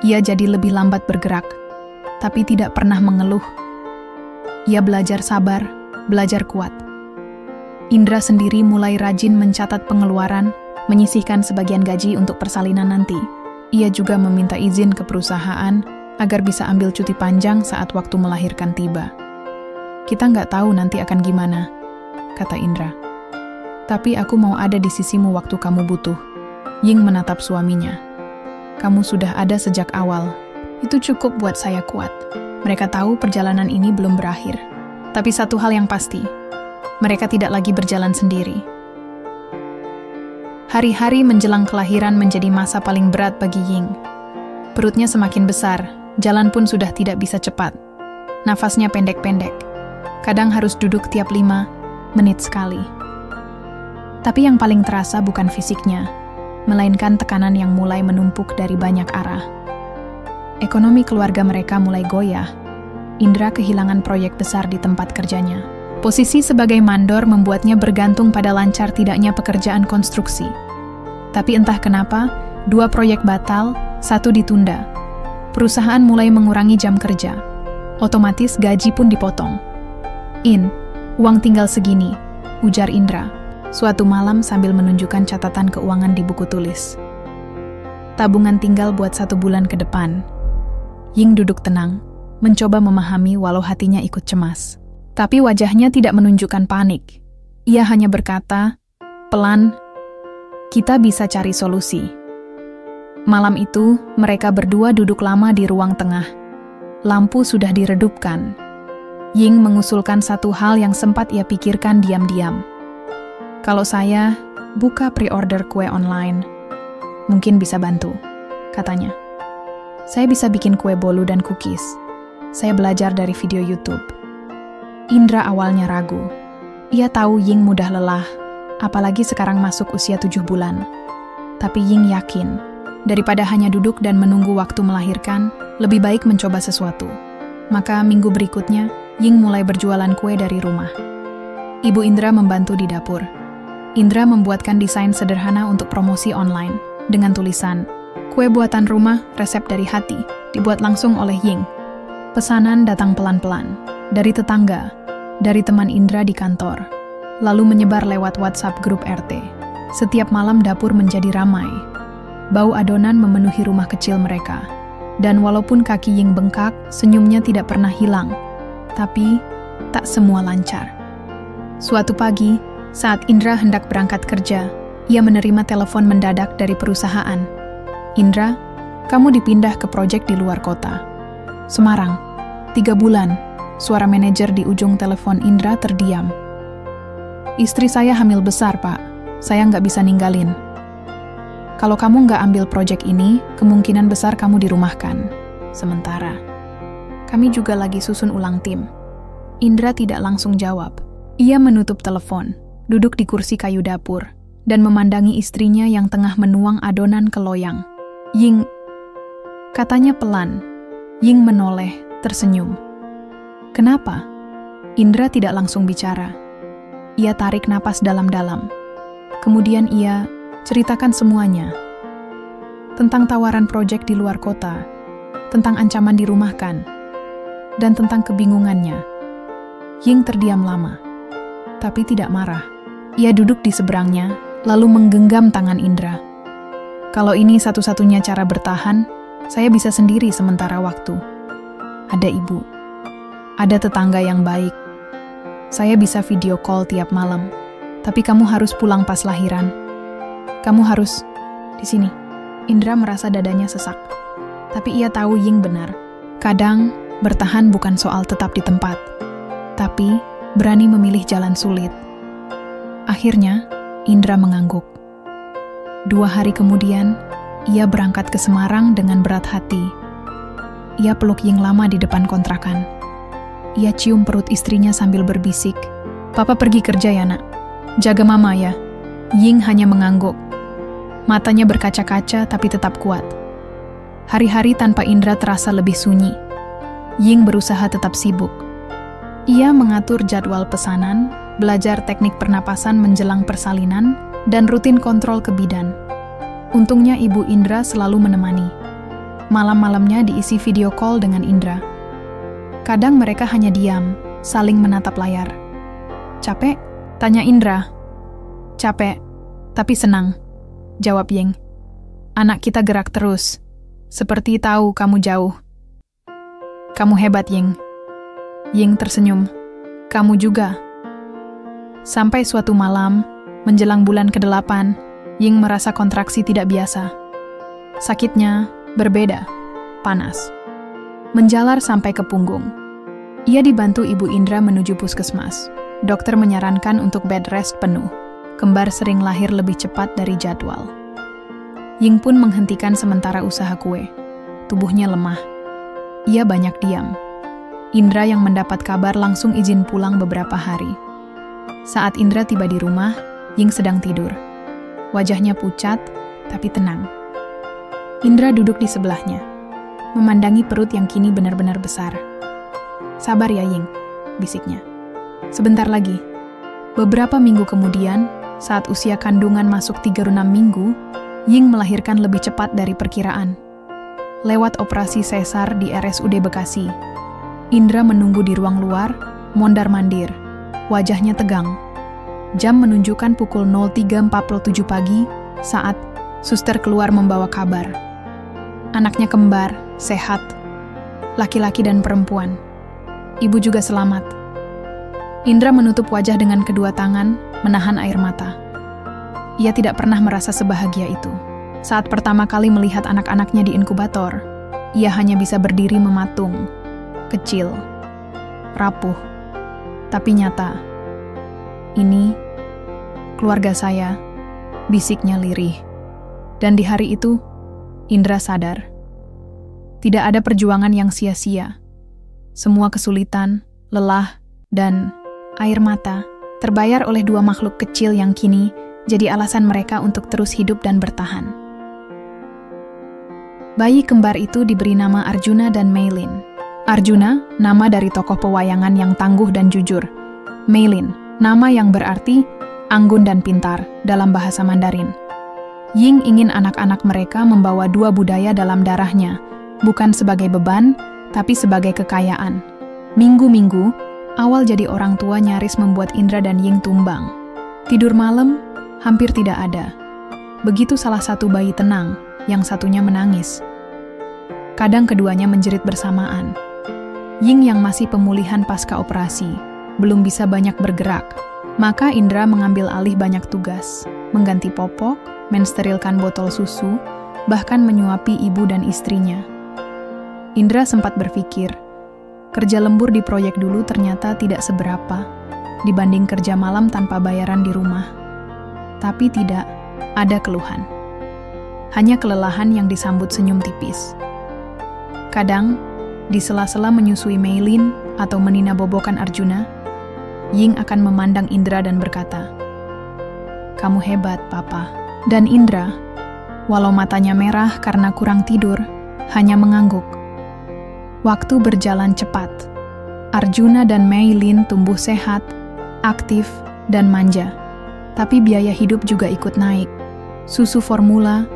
Ia jadi lebih lambat bergerak, tapi tidak pernah mengeluh. Ia belajar sabar, belajar kuat. Indra sendiri mulai rajin mencatat pengeluaran, menyisihkan sebagian gaji untuk persalinan nanti. Ia juga meminta izin ke perusahaan agar bisa ambil cuti panjang saat waktu melahirkan tiba. "Kita nggak tahu nanti akan gimana," kata Indra. "Tapi aku mau ada di sisimu waktu kamu butuh." Ying menatap suaminya. "Kamu sudah ada sejak awal. Itu cukup buat saya kuat." Mereka tahu perjalanan ini belum berakhir. Tapi satu hal yang pasti, mereka tidak lagi berjalan sendiri. Hari-hari menjelang kelahiran menjadi masa paling berat bagi Ying. Perutnya semakin besar, Jalan pun sudah tidak bisa cepat. Nafasnya pendek-pendek. Kadang harus duduk tiap 5 menit sekali. Tapi yang paling terasa bukan fisiknya, melainkan tekanan yang mulai menumpuk dari banyak arah. Ekonomi keluarga mereka mulai goyah. Indra kehilangan proyek besar di tempat kerjanya. Posisi sebagai mandor membuatnya bergantung pada lancar tidaknya pekerjaan konstruksi. Tapi entah kenapa, 2 proyek batal, 1 ditunda. Perusahaan mulai mengurangi jam kerja. Otomatis gaji pun dipotong. Uang tinggal segini, ujar Indra, suatu malam sambil menunjukkan catatan keuangan di buku tulis. Tabungan tinggal buat 1 bulan ke depan. Ying duduk tenang, mencoba memahami walau hatinya ikut cemas. Tapi wajahnya tidak menunjukkan panik. Ia hanya berkata, pelan, kita bisa cari solusi. Malam itu, mereka berdua duduk lama di ruang tengah. Lampu sudah diredupkan. Ying mengusulkan satu hal yang sempat ia pikirkan diam-diam. Kalau saya buka pre-order kue online, mungkin bisa bantu, katanya. Saya bisa bikin kue bolu dan cookies. Saya belajar dari video YouTube. Indra awalnya ragu. Ia tahu Ying mudah lelah, apalagi sekarang masuk usia 7 bulan. Tapi Ying yakin, daripada hanya duduk dan menunggu waktu melahirkan, lebih baik mencoba sesuatu. Maka minggu berikutnya, Ying mulai berjualan kue dari rumah. Ibu Indra membantu di dapur. Indra membuatkan desain sederhana untuk promosi online, dengan tulisan, kue buatan rumah, resep dari hati, dibuat langsung oleh Ying. Pesanan datang pelan-pelan, dari tetangga, dari teman Indra di kantor, lalu menyebar lewat WhatsApp grup RT. Setiap malam dapur menjadi ramai. Bau adonan memenuhi rumah kecil mereka. Dan walaupun kaki Ying bengkak, senyumnya tidak pernah hilang. Tapi, tak semua lancar. Suatu pagi, saat Indra hendak berangkat kerja, ia menerima telepon mendadak dari perusahaan. Indra, kamu dipindah ke proyek di luar kota. Semarang, 3 bulan, suara manajer di ujung telepon Indra terdiam. Istri saya hamil besar, Pak. Saya nggak bisa ninggalin. Kalau kamu nggak ambil proyek ini, kemungkinan besar kamu dirumahkan. Sementara, kami juga lagi susun ulang tim. Indra tidak langsung jawab. Ia menutup telepon, duduk di kursi kayu dapur, dan memandangi istrinya yang tengah menuang adonan ke loyang. Ying, katanya pelan. Ying menoleh, tersenyum. Kenapa? Indra tidak langsung bicara. Ia tarik napas dalam-dalam. Kemudian ia ceritakan semuanya. Tentang tawaran proyek di luar kota, tentang ancaman dirumahkan, dan tentang kebingungannya. Ying terdiam lama, tapi tidak marah. Ia duduk di seberangnya, lalu menggenggam tangan Indra. Kalau ini satu-satunya cara bertahan, saya bisa sendiri sementara waktu. Ada ibu, ada tetangga yang baik. Saya bisa video call tiap malam, tapi kamu harus pulang pas lahiran. Kamu harus di sini. Indra merasa dadanya sesak, tapi ia tahu Ying benar. Kadang, bertahan bukan soal tetap di tempat, tapi berani memilih jalan sulit. Akhirnya, Indra mengangguk. 2 hari kemudian, ia berangkat ke Semarang dengan berat hati. Ia peluk Ying lama di depan kontrakan. Ia cium perut istrinya sambil berbisik, "Papa pergi kerja ya, Nak. Jaga Mama ya." Ying hanya mengangguk. Matanya berkaca-kaca tapi tetap kuat. Hari-hari tanpa Indra terasa lebih sunyi. Ying berusaha tetap sibuk. Ia mengatur jadwal pesanan, belajar teknik pernapasan menjelang persalinan, dan rutin kontrol ke bidan. Untungnya ibu Indra selalu menemani. Malam-malamnya diisi video call dengan Indra. Kadang mereka hanya diam, saling menatap layar. "Capek?" tanya Indra. "Capek, tapi senang," jawab Ying. "Anak kita gerak terus, seperti tahu kamu jauh." "Kamu hebat, Ying." Ying tersenyum. "Kamu juga." Sampai suatu malam, menjelang bulan ke-8, Ying merasa kontraksi tidak biasa. Sakitnya berbeda, panas. Menjalar sampai ke punggung. Ia dibantu ibu Indra menuju puskesmas. Dokter menyarankan untuk bed rest penuh. Kembar sering lahir lebih cepat dari jadwal. Ying pun menghentikan sementara usaha kue. Tubuhnya lemah. ia banyak diam. Indra yang mendapat kabar langsung izin pulang beberapa hari. Saat Indra tiba di rumah, Ying sedang tidur. Wajahnya pucat, tapi tenang. Indra duduk di sebelahnya, memandangi perut yang kini benar-benar besar. "Sabar ya, Ying," bisiknya. "Sebentar lagi." Beberapa minggu kemudian, saat usia kandungan masuk 36 minggu, Ying melahirkan lebih cepat dari perkiraan. Lewat operasi sesar di RSUD Bekasi. Indra menunggu di ruang luar, mondar-mandir. Wajahnya tegang. Jam menunjukkan pukul 03.47 pagi saat suster keluar membawa kabar. Anaknya kembar, sehat, laki-laki dan perempuan. Ibu juga selamat. Indra menutup wajah dengan kedua tangan, menahan air mata. Ia tidak pernah merasa sebahagia itu. Saat pertama kali melihat anak-anaknya di inkubator, ia hanya bisa berdiri mematung, kecil, rapuh, tapi nyata. "Ini keluarga saya," bisiknya lirih. Dan di hari itu, Indra sadar. Tidak ada perjuangan yang sia-sia. Semua kesulitan, lelah, dan air mata terbayar oleh dua makhluk kecil yang kini jadi alasan mereka untuk terus hidup dan bertahan. Bayi kembar itu diberi nama Arjuna dan Meilin. Arjuna, nama dari tokoh pewayangan yang tangguh dan jujur. Meilin, nama yang berarti anggun dan pintar dalam bahasa Mandarin. Ying ingin anak-anak mereka membawa dua budaya dalam darahnya, bukan sebagai beban, tapi sebagai kekayaan. Minggu-minggu, awal jadi orang tua nyaris membuat Indra dan Ying tumbang. Tidur malam hampir tidak ada. Begitu salah satu bayi tenang, yang satunya menangis. Kadang keduanya menjerit bersamaan. Ying yang masih pemulihan pasca operasi, belum bisa banyak bergerak. Maka Indra mengambil alih banyak tugas, mengganti popok, mensterilkan botol susu, bahkan menyuapi ibu dan istrinya. Indra sempat berpikir, kerja lembur di proyek dulu ternyata tidak seberapa dibanding kerja malam tanpa bayaran di rumah. Tapi tidak ada keluhan. Hanya kelelahan yang disambut senyum tipis. Kadang, di sela-sela menyusui Meilin atau menina bobokan Arjuna, Ying akan memandang Indra dan berkata, "Kamu hebat, Papa." Dan Indra, walau matanya merah karena kurang tidur, hanya mengangguk. Waktu berjalan cepat. Arjuna dan Meilin tumbuh sehat, aktif, dan manja. Tapi biaya hidup juga ikut naik. Susu formula,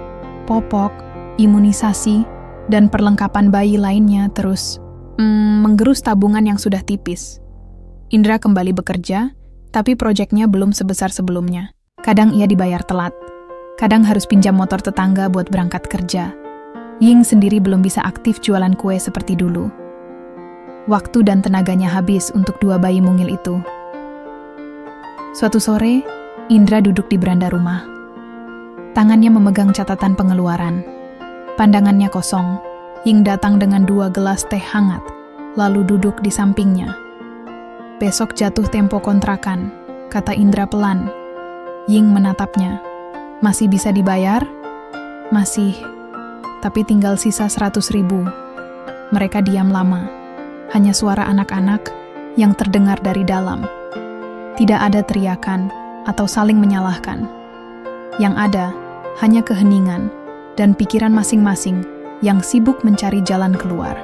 popok, imunisasi, dan perlengkapan bayi lainnya terus menggerus tabungan yang sudah tipis. Indra kembali bekerja, tapi proyeknya belum sebesar sebelumnya. Kadang ia dibayar telat. Kadang harus pinjam motor tetangga buat berangkat kerja. Ying sendiri belum bisa aktif jualan kue seperti dulu. Waktu dan tenaganya habis untuk dua bayi mungil itu. Suatu sore, Indra duduk di beranda rumah. Tangannya memegang catatan pengeluaran. Pandangannya kosong. Ying datang dengan 2 gelas teh hangat, lalu duduk di sampingnya. "Besok jatuh tempo kontrakan," kata Indra pelan. Ying menatapnya. "Masih bisa dibayar?" "Masih, tapi tinggal sisa 100.000. Mereka diam lama. Hanya suara anak-anak yang terdengar dari dalam. Tidak ada teriakan atau saling menyalahkan. Yang ada hanya keheningan dan pikiran masing-masing yang sibuk mencari jalan keluar.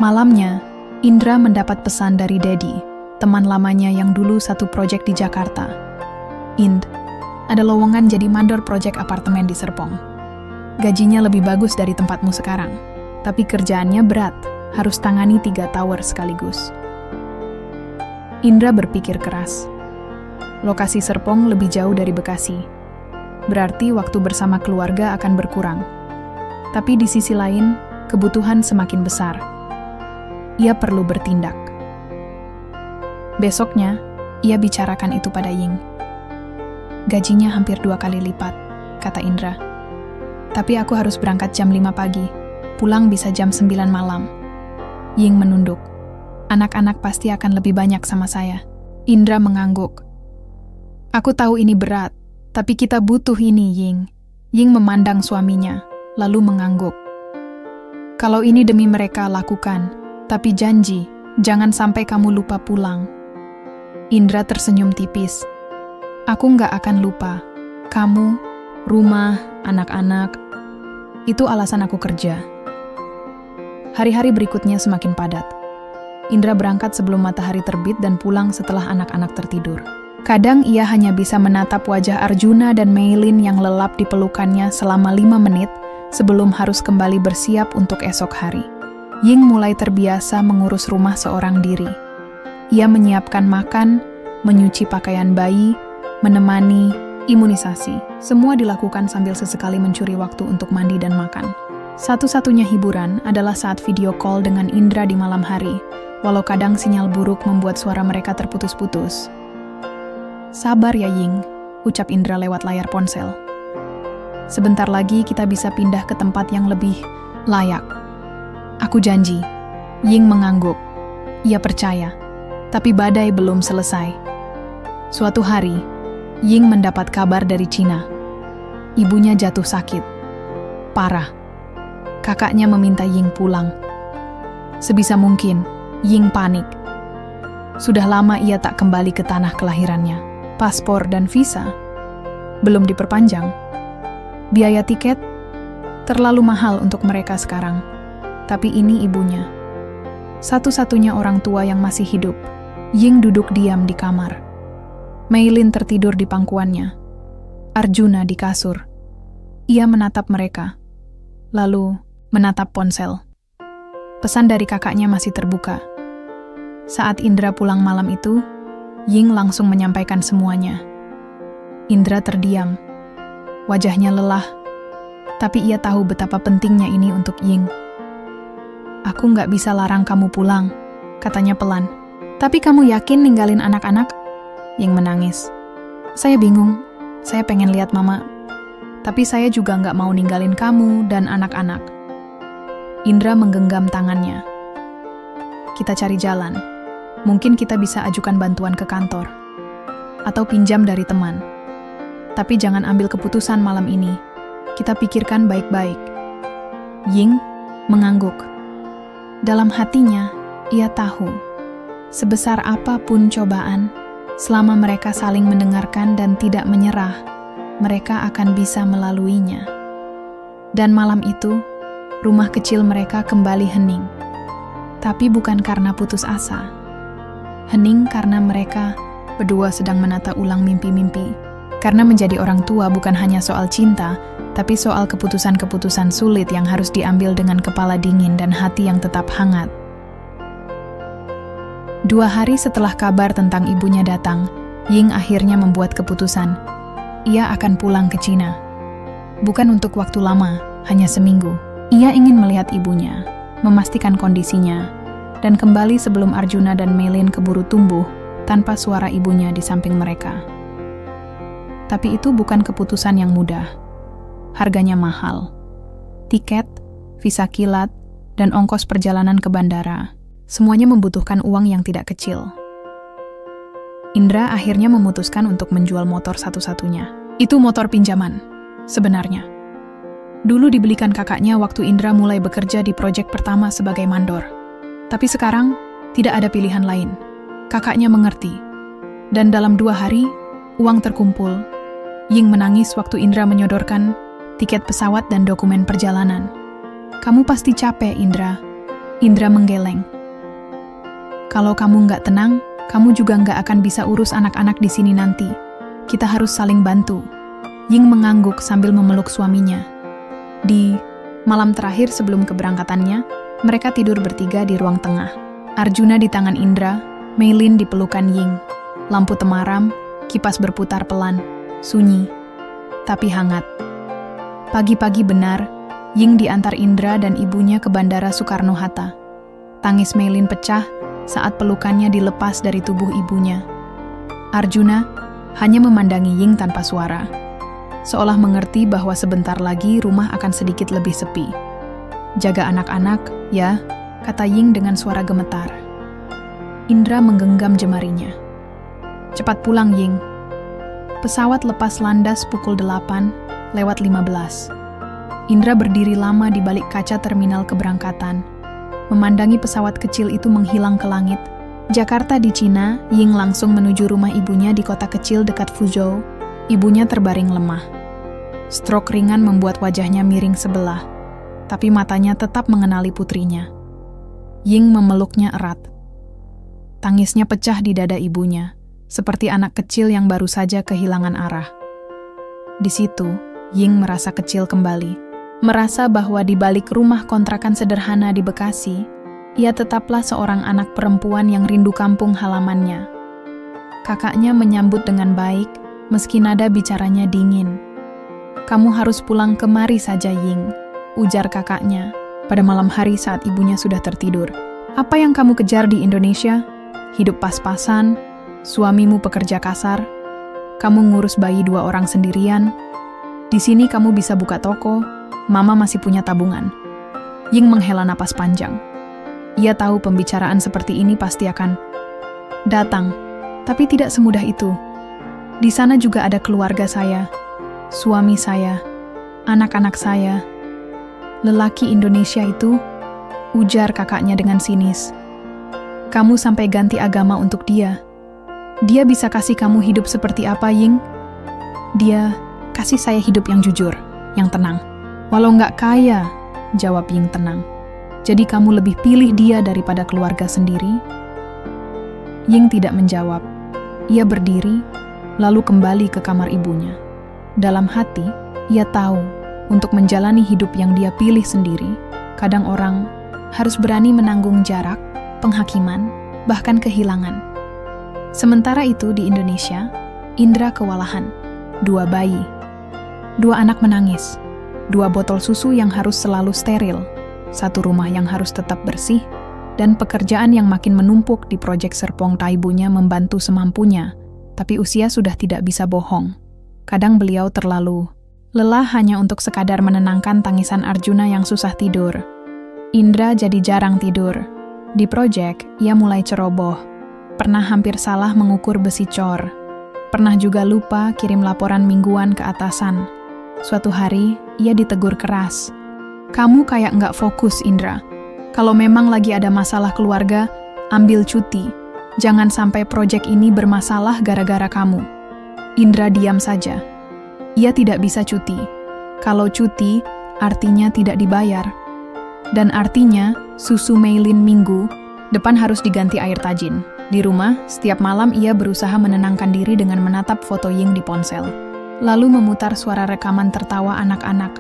Malamnya, Indra mendapat pesan dari Dedi, teman lamanya yang dulu satu proyek di Jakarta. "Ind, ada lowongan jadi mandor proyek apartemen di Serpong. Gajinya lebih bagus dari tempatmu sekarang, tapi kerjaannya berat, harus tangani 3 tower sekaligus." Indra berpikir keras. Lokasi Serpong lebih jauh dari Bekasi. Berarti waktu bersama keluarga akan berkurang. Tapi di sisi lain, kebutuhan semakin besar. Ia perlu bertindak. Besoknya, ia bicarakan itu pada Ying. "Gajinya hampir 2 kali lipat," kata Indra. "Tapi aku harus berangkat jam 5 pagi, pulang bisa jam 9 malam. Ying menunduk. "Anak-anak pasti akan lebih banyak sama saya." Indra mengangguk. "Aku tahu ini berat, tapi kita butuh ini, Ying." Ying memandang suaminya, lalu mengangguk. Kalau ini demi mereka, lakukan. Tapi janji, jangan sampai kamu lupa pulang. Indra tersenyum tipis. Aku nggak akan lupa. Kamu, rumah, anak-anak. Itu alasan aku kerja. Hari-hari berikutnya semakin padat. Indra berangkat sebelum matahari terbit dan pulang setelah anak-anak tertidur. Kadang ia hanya bisa menatap wajah Arjuna dan Meilin yang lelap di pelukannya selama 5 menit sebelum harus kembali bersiap untuk esok hari. Ying mulai terbiasa mengurus rumah seorang diri. Ia menyiapkan makan, menyuci pakaian bayi, menemani, imunisasi. Semua dilakukan sambil sesekali mencuri waktu untuk mandi dan makan. Satu-satunya hiburan adalah saat video call dengan Indra di malam hari, walau kadang sinyal buruk membuat suara mereka terputus-putus. Sabar ya Ying, ucap Indra lewat layar ponsel. Sebentar lagi kita bisa pindah ke tempat yang lebih layak. Aku janji. Ying mengangguk. Ia percaya. Tapi badai belum selesai. Suatu hari, Ying mendapat kabar dari Cina. Ibunya jatuh sakit. Parah. Kakaknya meminta Ying pulang. Sebisa mungkin, Ying panik. Sudah lama ia tak kembali ke tanah kelahirannya. Paspor dan visa belum diperpanjang. Biaya tiket terlalu mahal untuk mereka sekarang. Tapi ini ibunya. Satu-satunya orang tua yang masih hidup. Ying duduk diam di kamar. Meilin tertidur di pangkuannya. Arjuna di kasur. Ia menatap mereka. Lalu menatap ponsel. Pesan dari kakaknya masih terbuka. Saat Indra pulang malam itu, Ying langsung menyampaikan semuanya. Indra terdiam. Wajahnya lelah, tapi ia tahu betapa pentingnya ini untuk Ying. Aku nggak bisa larang kamu pulang, katanya pelan. Tapi kamu yakin ninggalin anak-anak? Ying menangis. Saya bingung, saya pengen lihat mama. Tapi saya juga nggak mau ninggalin kamu dan anak-anak. Indra menggenggam tangannya. Kita cari jalan. Mungkin kita bisa ajukan bantuan ke kantor. Atau pinjam dari teman. Tapi jangan ambil keputusan malam ini. Kita pikirkan baik-baik. Ying mengangguk. Dalam hatinya, ia tahu, sebesar apapun cobaan, selama mereka saling mendengarkan dan tidak menyerah, mereka akan bisa melaluinya. Dan malam itu, rumah kecil mereka kembali hening. Tapi bukan karena putus asa. Hening karena mereka berdua sedang menata ulang mimpi-mimpi. Karena menjadi orang tua bukan hanya soal cinta, tapi soal keputusan-keputusan sulit yang harus diambil dengan kepala dingin dan hati yang tetap hangat. 2 hari setelah kabar tentang ibunya datang, Ying akhirnya membuat keputusan. Ia akan pulang ke Cina. Bukan untuk waktu lama, hanya seminggu. Ia ingin melihat ibunya, memastikan kondisinya, dan kembali sebelum Arjuna dan Meilin keburu tumbuh tanpa suara ibunya di samping mereka. Tapi itu bukan keputusan yang mudah. Harganya mahal. Tiket, visa kilat, dan ongkos perjalanan ke bandara. Semuanya membutuhkan uang yang tidak kecil. Indra akhirnya memutuskan untuk menjual motor satu-satunya. Itu motor pinjaman, sebenarnya. Dulu dibelikan kakaknya waktu Indra mulai bekerja di proyek pertama sebagai mandor. Tapi sekarang, tidak ada pilihan lain. Kakaknya mengerti. Dan dalam 2 hari, uang terkumpul. Ying menangis waktu Indra menyodorkan tiket pesawat dan dokumen perjalanan. Kamu pasti capek, Indra. Indra menggeleng. Kalau kamu nggak tenang, kamu juga nggak akan bisa urus anak-anak di sini nanti. Kita harus saling bantu. Ying mengangguk sambil memeluk suaminya. Di malam terakhir sebelum keberangkatannya, mereka tidur bertiga di ruang tengah. Arjuna di tangan Indra, Meilin di pelukan Ying. Lampu temaram, kipas berputar pelan. Sunyi, tapi hangat. Pagi-pagi benar, Ying diantar Indra dan ibunya ke Bandara Soekarno-Hatta. Tangis Meilin pecah saat pelukannya dilepas dari tubuh ibunya. Arjuna hanya memandangi Ying tanpa suara, seolah mengerti bahwa sebentar lagi rumah akan sedikit lebih sepi. Jaga anak-anak, ya, kata Ying dengan suara gemetar. Indra menggenggam jemarinya. Cepat pulang, Ying. Pesawat lepas landas pukul 8:15. Indra berdiri lama di balik kaca terminal keberangkatan, memandangi pesawat kecil itu menghilang ke langit. Jakarta di Cina, Ying langsung menuju rumah ibunya di kota kecil dekat Fuzhou. Ibunya terbaring lemah. Stroke ringan membuat wajahnya miring sebelah, tapi matanya tetap mengenali putrinya. Ying memeluknya erat. Tangisnya pecah di dada ibunya, seperti anak kecil yang baru saja kehilangan arah. Di situ, Ying merasa kecil kembali. Merasa bahwa di balik rumah kontrakan sederhana di Bekasi, ia tetaplah seorang anak perempuan yang rindu kampung halamannya. Kakaknya menyambut dengan baik, meski nada bicaranya dingin. "Kamu harus pulang kemari saja, Ying," ujar kakaknya pada malam hari saat ibunya sudah tertidur. "Apa yang kamu kejar di Indonesia? Hidup pas-pasan, suamimu pekerja kasar, kamu ngurus bayi 2 orang sendirian. Di sini kamu bisa buka toko, mama masih punya tabungan." Ying menghela napas panjang. Ia tahu pembicaraan seperti ini pasti akan datang, tapi tidak semudah itu. Di sana juga ada keluarga saya, suami saya, anak-anak saya. "Lelaki Indonesia itu," ujar kakaknya dengan sinis. "Kamu sampai ganti agama untuk dia. Dia bisa kasih kamu hidup seperti apa, Ying?" "Dia kasih saya hidup yang jujur, yang tenang. Walau nggak kaya," jawab Ying tenang. "Jadi kamu lebih pilih dia daripada keluarga sendiri?" Ying tidak menjawab. Ia berdiri, lalu kembali ke kamar ibunya. Dalam hati, ia tahu, untuk menjalani hidup yang dia pilih sendiri, kadang orang harus berani menanggung jarak, penghakiman, bahkan kehilangan. Sementara itu di Indonesia, Indra kewalahan. 2 bayi. 2 anak menangis. 2 botol susu yang harus selalu steril. 1 rumah yang harus tetap bersih. Dan pekerjaan yang makin menumpuk di proyek Serpong Taibunya membantu semampunya. Tapi usia sudah tidak bisa bohong. Kadang beliau terlalu lelah hanya untuk sekadar menenangkan tangisan Arjuna yang susah tidur. Indra jadi jarang tidur. Di proyek, ia mulai ceroboh. Pernah hampir salah mengukur besi cor. Pernah juga lupa kirim laporan mingguan ke atasan. Suatu hari, ia ditegur keras. "Kamu kayak nggak fokus, Indra. Kalau memang lagi ada masalah keluarga, ambil cuti. Jangan sampai proyek ini bermasalah gara-gara kamu." Indra diam saja. Ia tidak bisa cuti. Kalau cuti, artinya tidak dibayar. Dan artinya, susu Meilin minggu depan harus diganti air tajin. Di rumah, setiap malam ia berusaha menenangkan diri dengan menatap foto Ying di ponsel. Lalu memutar suara rekaman tertawa anak-anak.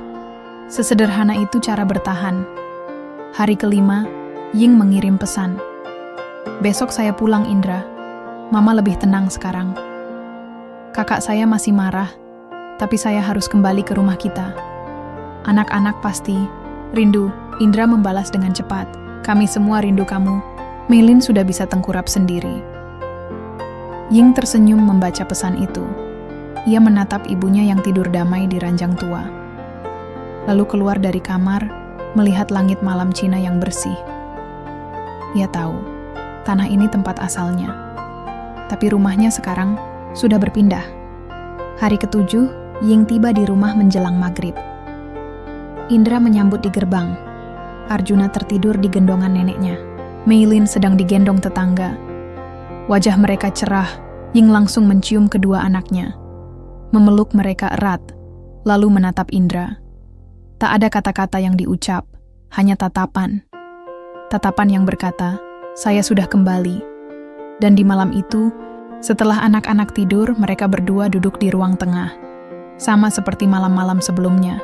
Sesederhana itu cara bertahan. Hari kelima, Ying mengirim pesan. "Besok saya pulang, Indra. Mama lebih tenang sekarang. Kakak saya masih marah, tapi saya harus kembali ke rumah kita. Anak-anak pasti rindu." Indra membalas dengan cepat. "Kami semua rindu kamu." Meilin sudah bisa tengkurap sendiri. Ying tersenyum membaca pesan itu. Ia menatap ibunya yang tidur damai di ranjang tua. Lalu keluar dari kamar, melihat langit malam Cina yang bersih. Ia tahu, tanah ini tempat asalnya. Tapi rumahnya sekarang sudah berpindah. Hari ke-7, Ying tiba di rumah menjelang maghrib. Indra menyambut di gerbang. Arjuna tertidur di gendongan neneknya. Meilin sedang digendong tetangga. Wajah mereka cerah. Ying langsung mencium kedua anaknya. Memeluk mereka erat, lalu menatap Indra. Tak ada kata-kata yang diucap, hanya tatapan. Tatapan yang berkata, "Saya sudah kembali." Dan di malam itu, setelah anak-anak tidur, mereka berdua duduk di ruang tengah. Sama seperti malam-malam sebelumnya.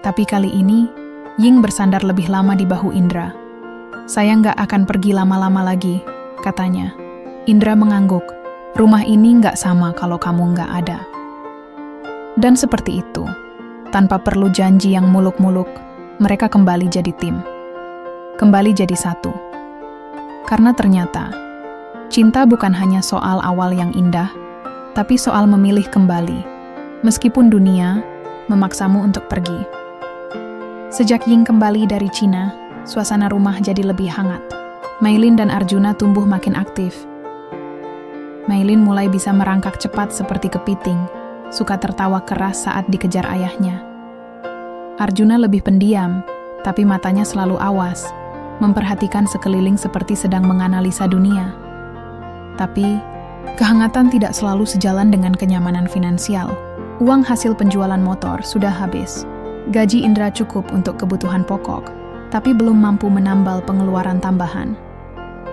Tapi kali ini, Ying bersandar lebih lama di bahu Indra. "Saya nggak akan pergi lama-lama lagi," katanya. Indra mengangguk. "Rumah ini nggak sama kalau kamu nggak ada." Dan seperti itu, tanpa perlu janji yang muluk-muluk, mereka kembali jadi tim. Kembali jadi satu. Karena ternyata, cinta bukan hanya soal awal yang indah, tapi soal memilih kembali, meskipun dunia memaksamu untuk pergi. Sejak Ying kembali dari Cina, suasana rumah jadi lebih hangat. Meilin dan Arjuna tumbuh makin aktif. Meilin mulai bisa merangkak cepat seperti kepiting, suka tertawa keras saat dikejar ayahnya. Arjuna lebih pendiam, tapi matanya selalu awas, memperhatikan sekeliling seperti sedang menganalisa dunia. Tapi, kehangatan tidak selalu sejalan dengan kenyamanan finansial. Uang hasil penjualan motor sudah habis. Gaji Indra cukup untuk kebutuhan pokok, tapi belum mampu menambal pengeluaran tambahan.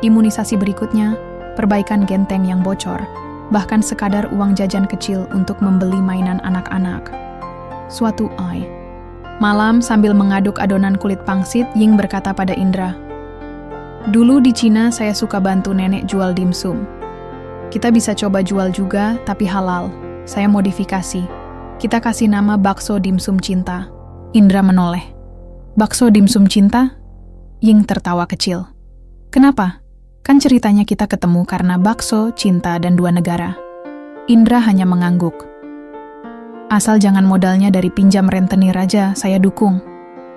Imunisasi berikutnya, perbaikan genteng yang bocor, bahkan sekadar uang jajan kecil untuk membeli mainan anak-anak. Suatu malam sambil mengaduk adonan kulit pangsit, Ying berkata pada Indra, "Dulu di Cina saya suka bantu nenek jual dimsum. Kita bisa coba jual juga, tapi halal. Saya modifikasi. Kita kasih nama bakso dimsum cinta." Indra menoleh. "Bakso dimsum cinta?" Ying tertawa kecil. "Kenapa? Kan ceritanya kita ketemu karena bakso, cinta, dan 2 negara." Indra hanya mengangguk. "Asal jangan modalnya dari pinjam rentenir aja, saya dukung."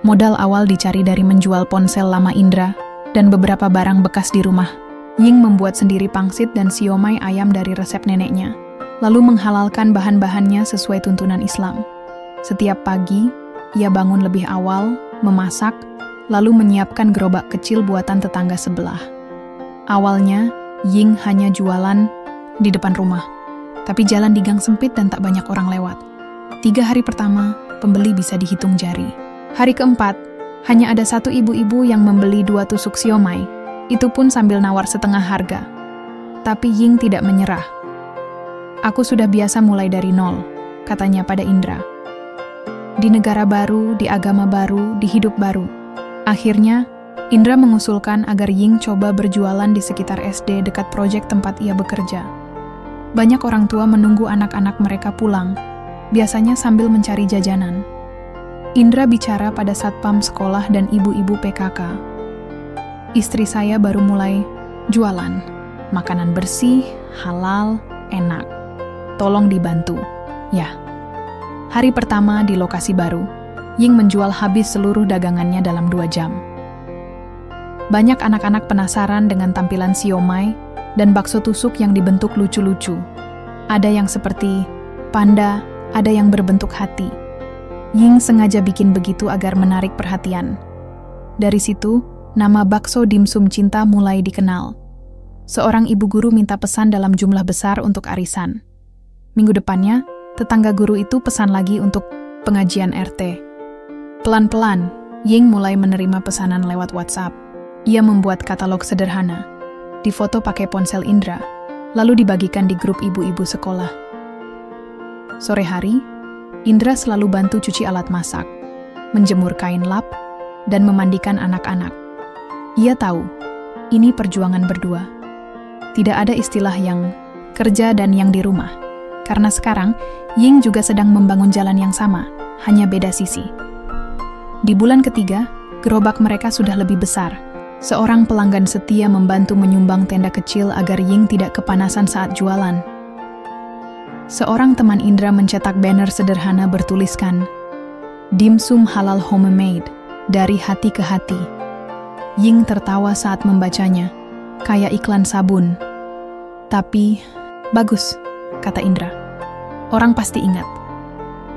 Modal awal dicari dari menjual ponsel lama Indra dan beberapa barang bekas di rumah. Ying membuat sendiri pangsit dan siomay ayam dari resep neneknya, lalu menghalalkan bahan-bahannya sesuai tuntunan Islam. Setiap pagi, ia bangun lebih awal, memasak, lalu menyiapkan gerobak kecil buatan tetangga sebelah. Awalnya, Ying hanya jualan di depan rumah, tapi jalan di gang sempit dan tak banyak orang lewat. 3 hari pertama, pembeli bisa dihitung jari. Hari keempat, hanya ada 1 ibu-ibu yang membeli 2 tusuk siomay, itu pun sambil nawar setengah harga. Tapi Ying tidak menyerah. "Aku sudah biasa mulai dari nol," katanya pada Indra. Di negara baru, di agama baru, di hidup baru. Akhirnya, Indra mengusulkan agar Ying coba berjualan di sekitar SD dekat proyek tempat ia bekerja. Banyak orang tua menunggu anak-anak mereka pulang, biasanya sambil mencari jajanan. Indra bicara pada satpam sekolah dan ibu-ibu PKK. "Istri saya baru mulai jualan. Makanan bersih, halal, enak. Tolong dibantu." Ya. Hari pertama di lokasi baru, Ying menjual habis seluruh dagangannya dalam 2 jam. Banyak anak-anak penasaran dengan tampilan siomay dan bakso tusuk yang dibentuk lucu-lucu. Ada yang seperti panda, ada yang berbentuk hati. Ying sengaja bikin begitu agar menarik perhatian. Dari situ, nama bakso dimsum cinta mulai dikenal. Seorang ibu guru minta pesan dalam jumlah besar untuk arisan. Minggu depannya, tetangga guru itu pesan lagi untuk pengajian RT. Pelan-pelan, Ying mulai menerima pesanan lewat WhatsApp. Ia membuat katalog sederhana, difoto pakai ponsel Indra, lalu dibagikan di grup ibu-ibu sekolah. Sore hari, Indra selalu bantu cuci alat masak, menjemur kain lap, dan memandikan anak-anak. Ia tahu, ini perjuangan berdua. Tidak ada istilah yang kerja dan yang di rumah, karena sekarang Ying juga sedang membangun jalan yang sama, hanya beda sisi. Di bulan ketiga, gerobak mereka sudah lebih besar. Seorang pelanggan setia membantu menyumbang tenda kecil agar Ying tidak kepanasan saat jualan. Seorang teman Indra mencetak banner sederhana bertuliskan, "Dimsum halal homemade, dari hati ke hati." Ying tertawa saat membacanya, kayak iklan sabun. "Tapi, bagus," kata Indra. "Orang pasti ingat."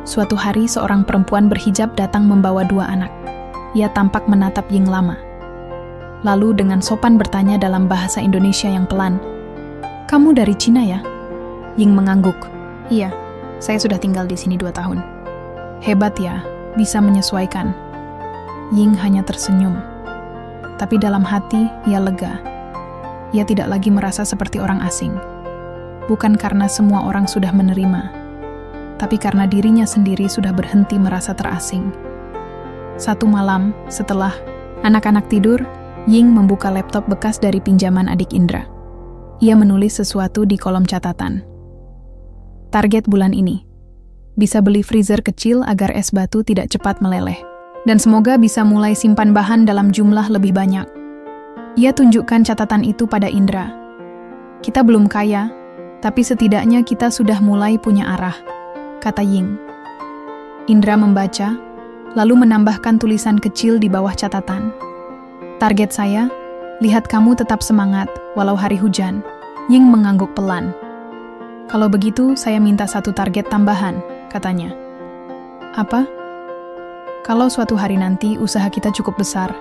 Suatu hari seorang perempuan berhijab datang membawa 2 anak. Ia tampak menatap Ying lama. Lalu dengan sopan bertanya dalam bahasa Indonesia yang pelan, "Kamu dari Cina ya?" Ying mengangguk. "Iya, saya sudah tinggal di sini 2 tahun. "Hebat ya, bisa menyesuaikan." Ying hanya tersenyum. Tapi dalam hati, ia lega. Ia tidak lagi merasa seperti orang asing. Bukan karena semua orang sudah menerima, tapi karena dirinya sendiri sudah berhenti merasa terasing. Satu malam, setelah anak-anak tidur, Ying membuka laptop bekas dari pinjaman adik Indra. Ia menulis sesuatu di kolom catatan. Target bulan ini, bisa beli freezer kecil agar es batu tidak cepat meleleh. Dan semoga bisa mulai simpan bahan dalam jumlah lebih banyak. Ia tunjukkan catatan itu pada Indra. "Kita belum kaya, tapi setidaknya kita sudah mulai punya arah," kata Ying. Indra membaca, lalu menambahkan tulisan kecil di bawah catatan. "Target saya, lihat kamu tetap semangat, walau hari hujan." Ying mengangguk pelan. "Kalau begitu, saya minta 1 target tambahan," katanya. "Apa?" Kalau suatu hari nanti usaha kita cukup besar,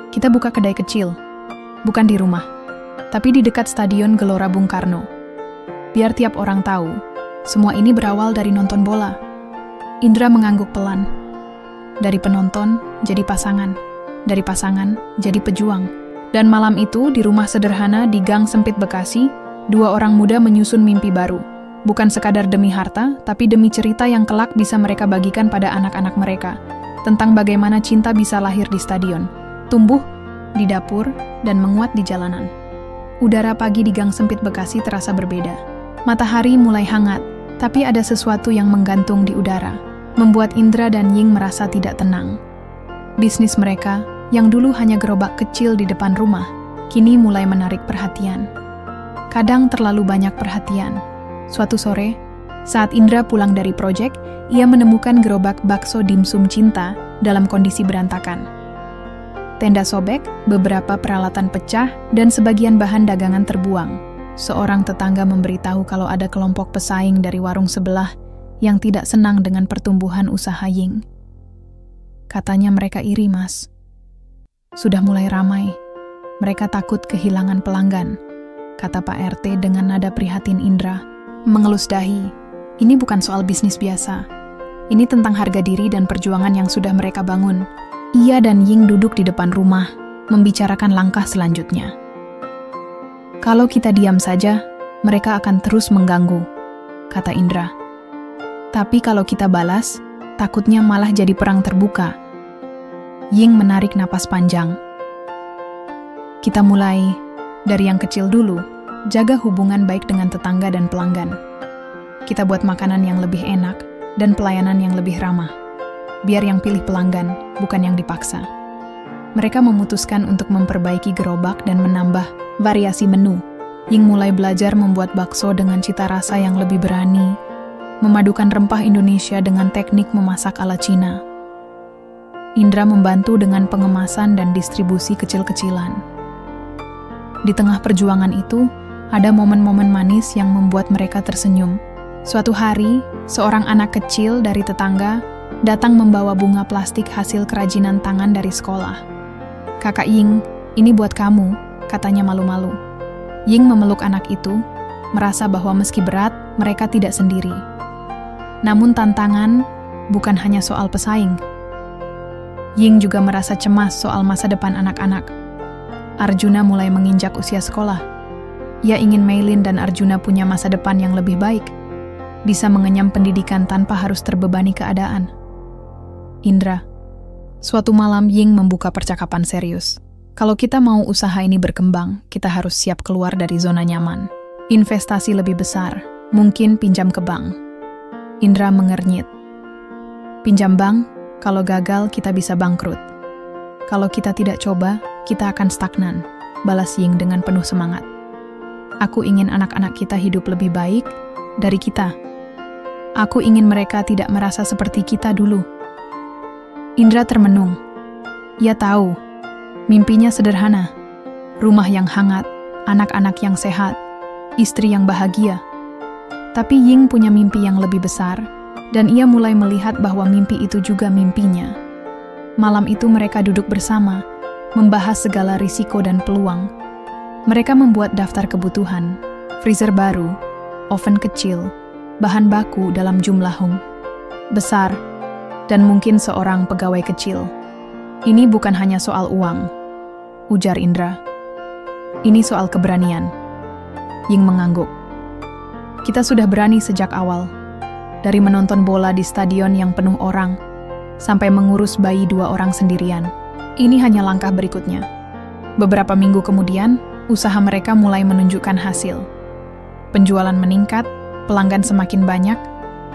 kita buka kedai kecil, bukan di rumah, tapi di dekat Stadion Gelora Bung Karno. Biar tiap orang tahu, semua ini berawal dari nonton bola. Indra mengangguk pelan. Dari penonton jadi pasangan, dari pasangan jadi pejuang. Dan malam itu di rumah sederhana di Gang Sempit Bekasi, 2 orang muda menyusun mimpi baru. Bukan sekadar demi harta, tapi demi cerita yang kelak bisa mereka bagikan pada anak-anak mereka. Tentang bagaimana cinta bisa lahir di stadion, tumbuh di dapur, dan menguat di jalanan. Udara pagi di Gang Sempit Bekasi terasa berbeda. Matahari mulai hangat, tapi ada sesuatu yang menggantung di udara, membuat Indra dan Ying merasa tidak tenang. Bisnis mereka, yang dulu hanya gerobak kecil di depan rumah, kini mulai menarik perhatian. Kadang terlalu banyak perhatian. Suatu sore, saat Indra pulang dari proyek, ia menemukan gerobak bakso dimsum cinta dalam kondisi berantakan. Tenda sobek, beberapa peralatan pecah, dan sebagian bahan dagangan terbuang. Seorang tetangga memberitahu kalau ada kelompok pesaing dari warung sebelah yang tidak senang dengan pertumbuhan usaha Ying. Katanya mereka iri, Mas. Sudah mulai ramai. Mereka takut kehilangan pelanggan, kata Pak RT dengan nada prihatin. Indra mengelus dahi. Ini bukan soal bisnis biasa. Ini tentang harga diri dan perjuangan yang sudah mereka bangun. Ia dan Ying duduk di depan rumah, membicarakan langkah selanjutnya. Kalau kita diam saja, mereka akan terus mengganggu, kata Indra. Tapi kalau kita balas, takutnya malah jadi perang terbuka. Ying menarik napas panjang. Kita mulai dari yang kecil dulu. Jaga hubungan baik dengan tetangga dan pelanggan. Kita buat makanan yang lebih enak dan pelayanan yang lebih ramah. Biar yang pilih pelanggan, bukan yang dipaksa. Mereka memutuskan untuk memperbaiki gerobak dan menambah variasi menu. Ying mulai belajar membuat bakso dengan cita rasa yang lebih berani, memadukan rempah Indonesia dengan teknik memasak ala Cina. Indra membantu dengan pengemasan dan distribusi kecil-kecilan. Di tengah perjuangan itu, ada momen-momen manis yang membuat mereka tersenyum. Suatu hari, seorang anak kecil dari tetangga datang membawa bunga plastik hasil kerajinan tangan dari sekolah. Kakak Ying, ini buat kamu, katanya malu-malu. Ying memeluk anak itu, merasa bahwa meski berat, mereka tidak sendiri. Namun tantangan bukan hanya soal pesaing. Ying juga merasa cemas soal masa depan anak-anak. Arjuna mulai menginjak usia sekolah. Ia ingin Maylin dan Arjuna punya masa depan yang lebih baik, bisa mengenyam pendidikan tanpa harus terbebani keadaan. Indra, suatu malam Ying membuka percakapan serius. Kalau kita mau usaha ini berkembang, kita harus siap keluar dari zona nyaman. Investasi lebih besar, mungkin pinjam ke bank. Indra mengernyit. Pinjam bank, kalau gagal kita bisa bangkrut. Kalau kita tidak coba, kita akan stagnan, balas Ying dengan penuh semangat. Aku ingin anak-anak kita hidup lebih baik dari kita. Aku ingin mereka tidak merasa seperti kita dulu. Indra termenung. Ia tahu, mimpinya sederhana. Rumah yang hangat, anak-anak yang sehat, istri yang bahagia. Tapi Ying punya mimpi yang lebih besar, dan ia mulai melihat bahwa mimpi itu juga mimpinya. Malam itu mereka duduk bersama, membahas segala risiko dan peluang. Mereka membuat daftar kebutuhan, freezer baru, oven kecil, bahan baku dalam jumlah besar, dan mungkin seorang pegawai kecil. Ini bukan hanya soal uang, ujar Indra. Ini soal keberanian. Ying mengangguk. Kita sudah berani sejak awal. Dari menonton bola di stadion yang penuh orang, sampai mengurus bayi 2 orang sendirian. Ini hanya langkah berikutnya. Beberapa minggu kemudian, usaha mereka mulai menunjukkan hasil. Penjualan meningkat, pelanggan semakin banyak,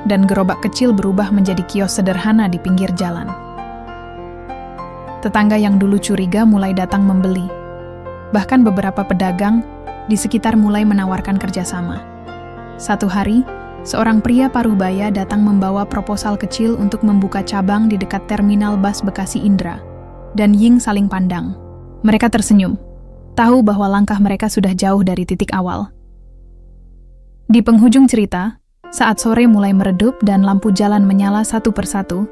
dan gerobak kecil berubah menjadi kios sederhana di pinggir jalan. Tetangga yang dulu curiga mulai datang membeli. Bahkan beberapa pedagang di sekitar mulai menawarkan kerjasama. Satu hari, seorang pria paruh-baya datang membawa proposal kecil untuk membuka cabang di dekat terminal bus Bekasi Indra. Dan Ying saling pandang. Mereka tersenyum, tahu bahwa langkah mereka sudah jauh dari titik awal. Di penghujung cerita, saat sore mulai meredup dan lampu jalan menyala satu persatu,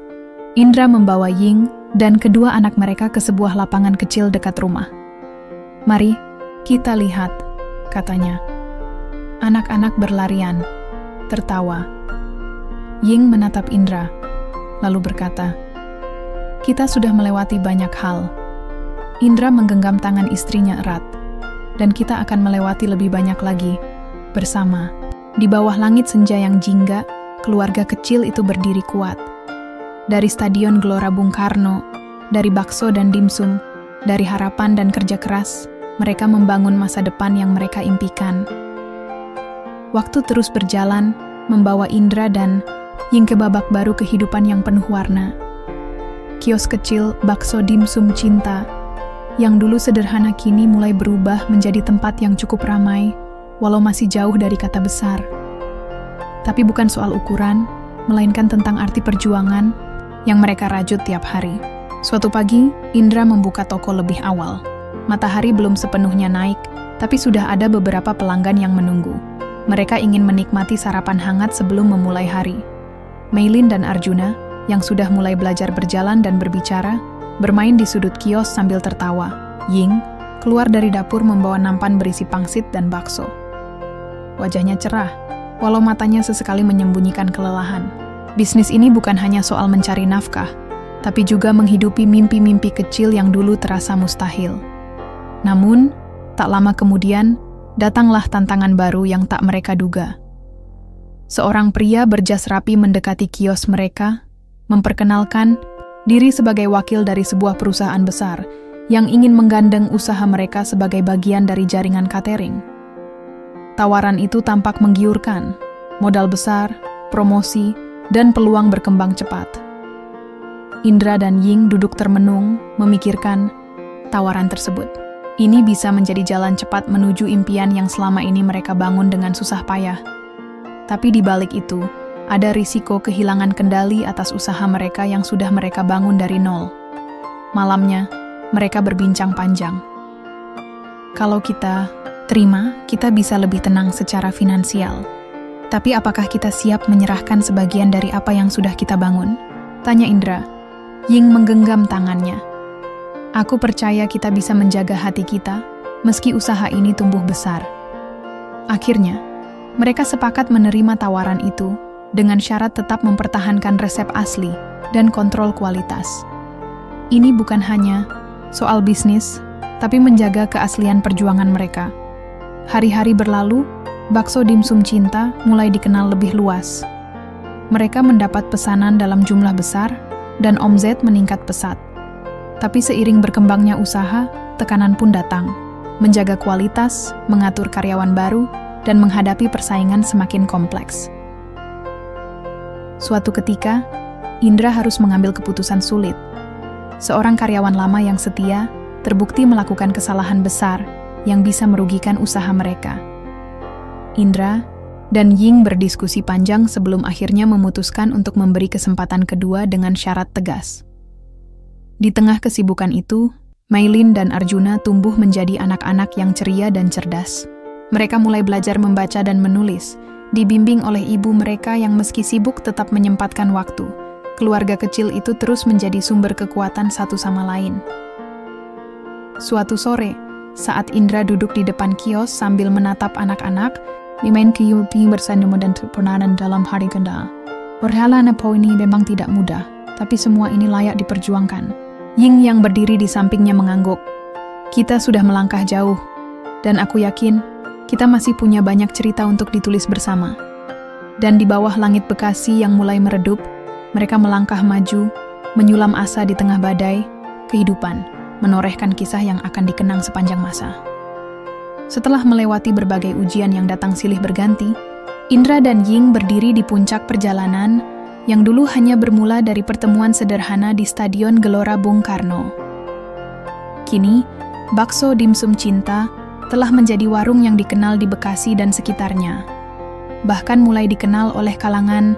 Indra membawa Ying dan kedua anak mereka ke sebuah lapangan kecil dekat rumah. "Mari, kita lihat," katanya. Anak-anak berlarian, tertawa. Ying menatap Indra, lalu berkata, "Kita sudah melewati banyak hal." Indra menggenggam tangan istrinya erat, "Dan kita akan melewati lebih banyak lagi, bersama." Di bawah langit senja yang jingga, keluarga kecil itu berdiri kuat. Dari Stadion Gelora Bung Karno, dari bakso dan dimsum, dari harapan dan kerja keras, mereka membangun masa depan yang mereka impikan. Waktu terus berjalan, membawa Indra dan Ying ke babak baru kehidupan yang penuh warna. Kios kecil bakso dimsum cinta, yang dulu sederhana kini mulai berubah menjadi tempat yang cukup ramai, walau masih jauh dari kata besar. Tapi bukan soal ukuran, melainkan tentang arti perjuangan yang mereka rajut tiap hari. Suatu pagi, Indra membuka toko lebih awal. Matahari belum sepenuhnya naik, tapi sudah ada beberapa pelanggan yang menunggu. Mereka ingin menikmati sarapan hangat sebelum memulai hari. Maylin dan Arjuna, yang sudah mulai belajar berjalan dan berbicara, bermain di sudut kios sambil tertawa. Ying keluar dari dapur membawa nampan berisi pangsit dan bakso. Wajahnya cerah, walau matanya sesekali menyembunyikan kelelahan. Bisnis ini bukan hanya soal mencari nafkah, tapi juga menghidupi mimpi-mimpi kecil yang dulu terasa mustahil. Namun, tak lama kemudian, datanglah tantangan baru yang tak mereka duga. Seorang pria berjas rapi mendekati kios mereka, memperkenalkan diri sebagai wakil dari sebuah perusahaan besar yang ingin menggandeng usaha mereka sebagai bagian dari jaringan catering. Tawaran itu tampak menggiurkan, modal besar, promosi, dan peluang berkembang cepat. Indra dan Ying duduk termenung, memikirkan tawaran tersebut. Ini bisa menjadi jalan cepat menuju impian yang selama ini mereka bangun dengan susah payah. Tapi di balik itu, ada risiko kehilangan kendali atas usaha mereka yang sudah mereka bangun dari nol. Malamnya, mereka berbincang panjang. Kalau kita terima, kita bisa lebih tenang secara finansial. Tapi apakah kita siap menyerahkan sebagian dari apa yang sudah kita bangun? Tanya Indra. Ying menggenggam tangannya. Aku percaya kita bisa menjaga hati kita, meski usaha ini tumbuh besar. Akhirnya, mereka sepakat menerima tawaran itu, dengan syarat tetap mempertahankan resep asli dan kontrol kualitas. Ini bukan hanya soal bisnis, tapi menjaga keaslian perjuangan mereka. Hari-hari berlalu, bakso dimsum cinta mulai dikenal lebih luas. Mereka mendapat pesanan dalam jumlah besar, dan omzet meningkat pesat. Tapi seiring berkembangnya usaha, tekanan pun datang. Menjaga kualitas, mengatur karyawan baru, dan menghadapi persaingan semakin kompleks. Suatu ketika, Indra harus mengambil keputusan sulit. Seorang karyawan lama yang setia, terbukti melakukan kesalahan besar yang bisa merugikan usaha mereka. Indra dan Ying berdiskusi panjang sebelum akhirnya memutuskan untuk memberi kesempatan kedua dengan syarat tegas. Di tengah kesibukan itu, Maylin dan Arjuna tumbuh menjadi anak-anak yang ceria dan cerdas. Mereka mulai belajar membaca dan menulis, dibimbing oleh ibu mereka yang meski sibuk tetap menyempatkan waktu. Keluarga kecil itu terus menjadi sumber kekuatan satu sama lain. Suatu sore, saat Indra duduk di depan kios sambil menatap anak-anak, dimain kehidupan bersama dan penanan dalam hari kendal. Perjalanan ini memang tidak mudah, tapi semua ini layak diperjuangkan. Ying yang berdiri di sampingnya mengangguk. Kita sudah melangkah jauh, dan aku yakin kita masih punya banyak cerita untuk ditulis bersama. Dan di bawah langit Bekasi yang mulai meredup, mereka melangkah maju, menyulam asa di tengah badai, kehidupan, menorehkan kisah yang akan dikenang sepanjang masa. Setelah melewati berbagai ujian yang datang silih berganti, Indra dan Ying berdiri di puncak perjalanan yang dulu hanya bermula dari pertemuan sederhana di Stadion Gelora Bung Karno. Kini, bakso dimsum cinta telah menjadi warung yang dikenal di Bekasi dan sekitarnya. Bahkan mulai dikenal oleh kalangan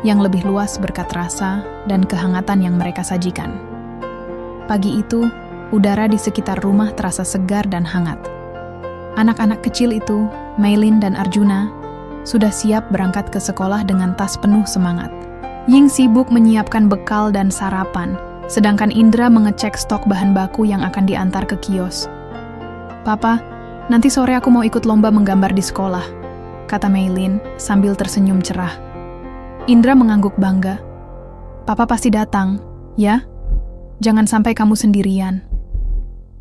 yang lebih luas berkat rasa dan kehangatan yang mereka sajikan. Pagi itu, udara di sekitar rumah terasa segar dan hangat. Anak-anak kecil itu, Maylin dan Arjuna, sudah siap berangkat ke sekolah dengan tas penuh semangat. Ying sibuk menyiapkan bekal dan sarapan, sedangkan Indra mengecek stok bahan baku yang akan diantar ke kios. "Papa, nanti sore aku mau ikut lomba menggambar di sekolah," kata Meilin sambil tersenyum cerah. Indra mengangguk bangga. "Papa pasti datang, ya? Jangan sampai kamu sendirian."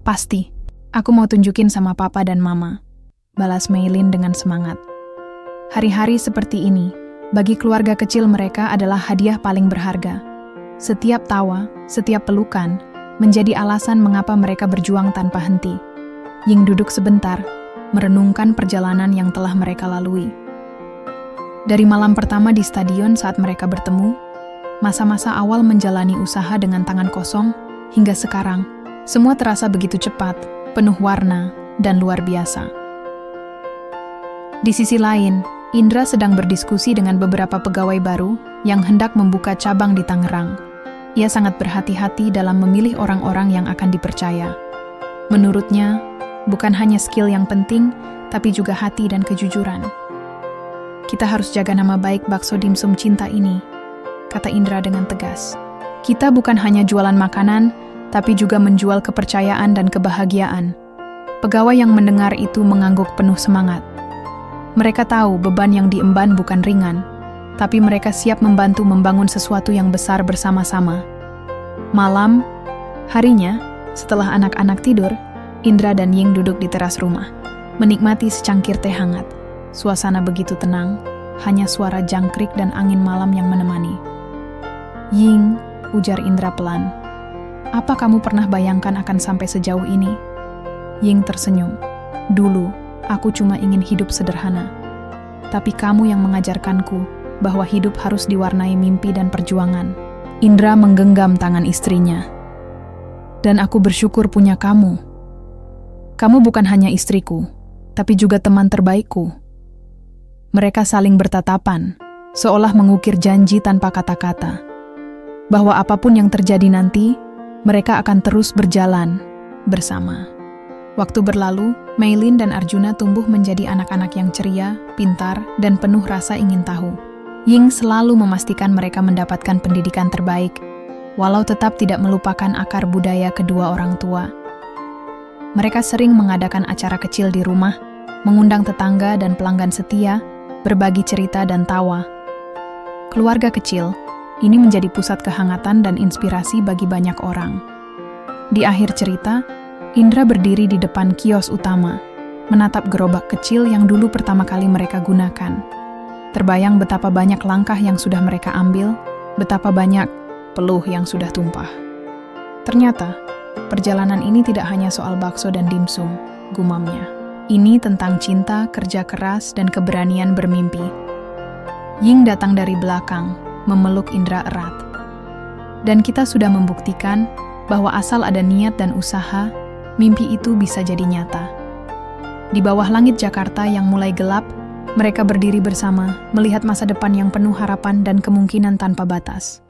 "Pasti, aku mau tunjukin sama papa dan mama," balas Meilin dengan semangat. Hari-hari seperti ini, bagi keluarga kecil mereka adalah hadiah paling berharga. Setiap tawa, setiap pelukan, menjadi alasan mengapa mereka berjuang tanpa henti. Ying duduk sebentar, merenungkan perjalanan yang telah mereka lalui. Dari malam pertama di stadion saat mereka bertemu, masa-masa awal menjalani usaha dengan tangan kosong, hingga sekarang, semua terasa begitu cepat, penuh warna, dan luar biasa. Di sisi lain, Indra sedang berdiskusi dengan beberapa pegawai baru yang hendak membuka cabang di Tangerang. Ia sangat berhati-hati dalam memilih orang-orang yang akan dipercaya. Menurutnya, bukan hanya skill yang penting, tapi juga hati dan kejujuran. "Kita harus jaga nama baik bakso dimsum cinta ini," kata Indra dengan tegas. "Kita bukan hanya jualan makanan, tapi juga menjual kepercayaan dan kebahagiaan." Pegawai yang mendengar itu mengangguk penuh semangat. Mereka tahu beban yang diemban bukan ringan, tapi mereka siap membantu membangun sesuatu yang besar bersama-sama. Malam, harinya, setelah anak-anak tidur, Indra dan Ying duduk di teras rumah, menikmati secangkir teh hangat. Suasana begitu tenang, hanya suara jangkrik dan angin malam yang menemani. "Ying," ujar Indra pelan, "apa kamu pernah bayangkan akan sampai sejauh ini?" Ying tersenyum. "Dulu, aku cuma ingin hidup sederhana. Tapi kamu yang mengajarkanku bahwa hidup harus diwarnai mimpi dan perjuangan." Indra menggenggam tangan istrinya. "Dan aku bersyukur punya kamu. Kamu bukan hanya istriku, tapi juga teman terbaikku." Mereka saling bertatapan, seolah mengukir janji tanpa kata-kata. Bahwa apapun yang terjadi nanti, mereka akan terus berjalan bersama. Waktu berlalu, Meilin dan Arjuna tumbuh menjadi anak-anak yang ceria, pintar, dan penuh rasa ingin tahu. Ying selalu memastikan mereka mendapatkan pendidikan terbaik, walau tetap tidak melupakan akar budaya kedua orang tua. Mereka sering mengadakan acara kecil di rumah, mengundang tetangga dan pelanggan setia, berbagi cerita dan tawa. Keluarga kecil, ini menjadi pusat kehangatan dan inspirasi bagi banyak orang. Di akhir cerita, Indra berdiri di depan kios utama, menatap gerobak kecil yang dulu pertama kali mereka gunakan. Terbayang betapa banyak langkah yang sudah mereka ambil, betapa banyak peluh yang sudah tumpah. Ternyata, perjalanan ini tidak hanya soal bakso dan dimsum, gumamnya. Ini tentang cinta, kerja keras, dan keberanian bermimpi. Ying datang dari belakang, memeluk Indra erat. Dan kita sudah membuktikan bahwa asal ada niat dan usaha, mimpi itu bisa jadi nyata. Di bawah langit Jakarta yang mulai gelap, mereka berdiri bersama, melihat masa depan yang penuh harapan dan kemungkinan tanpa batas.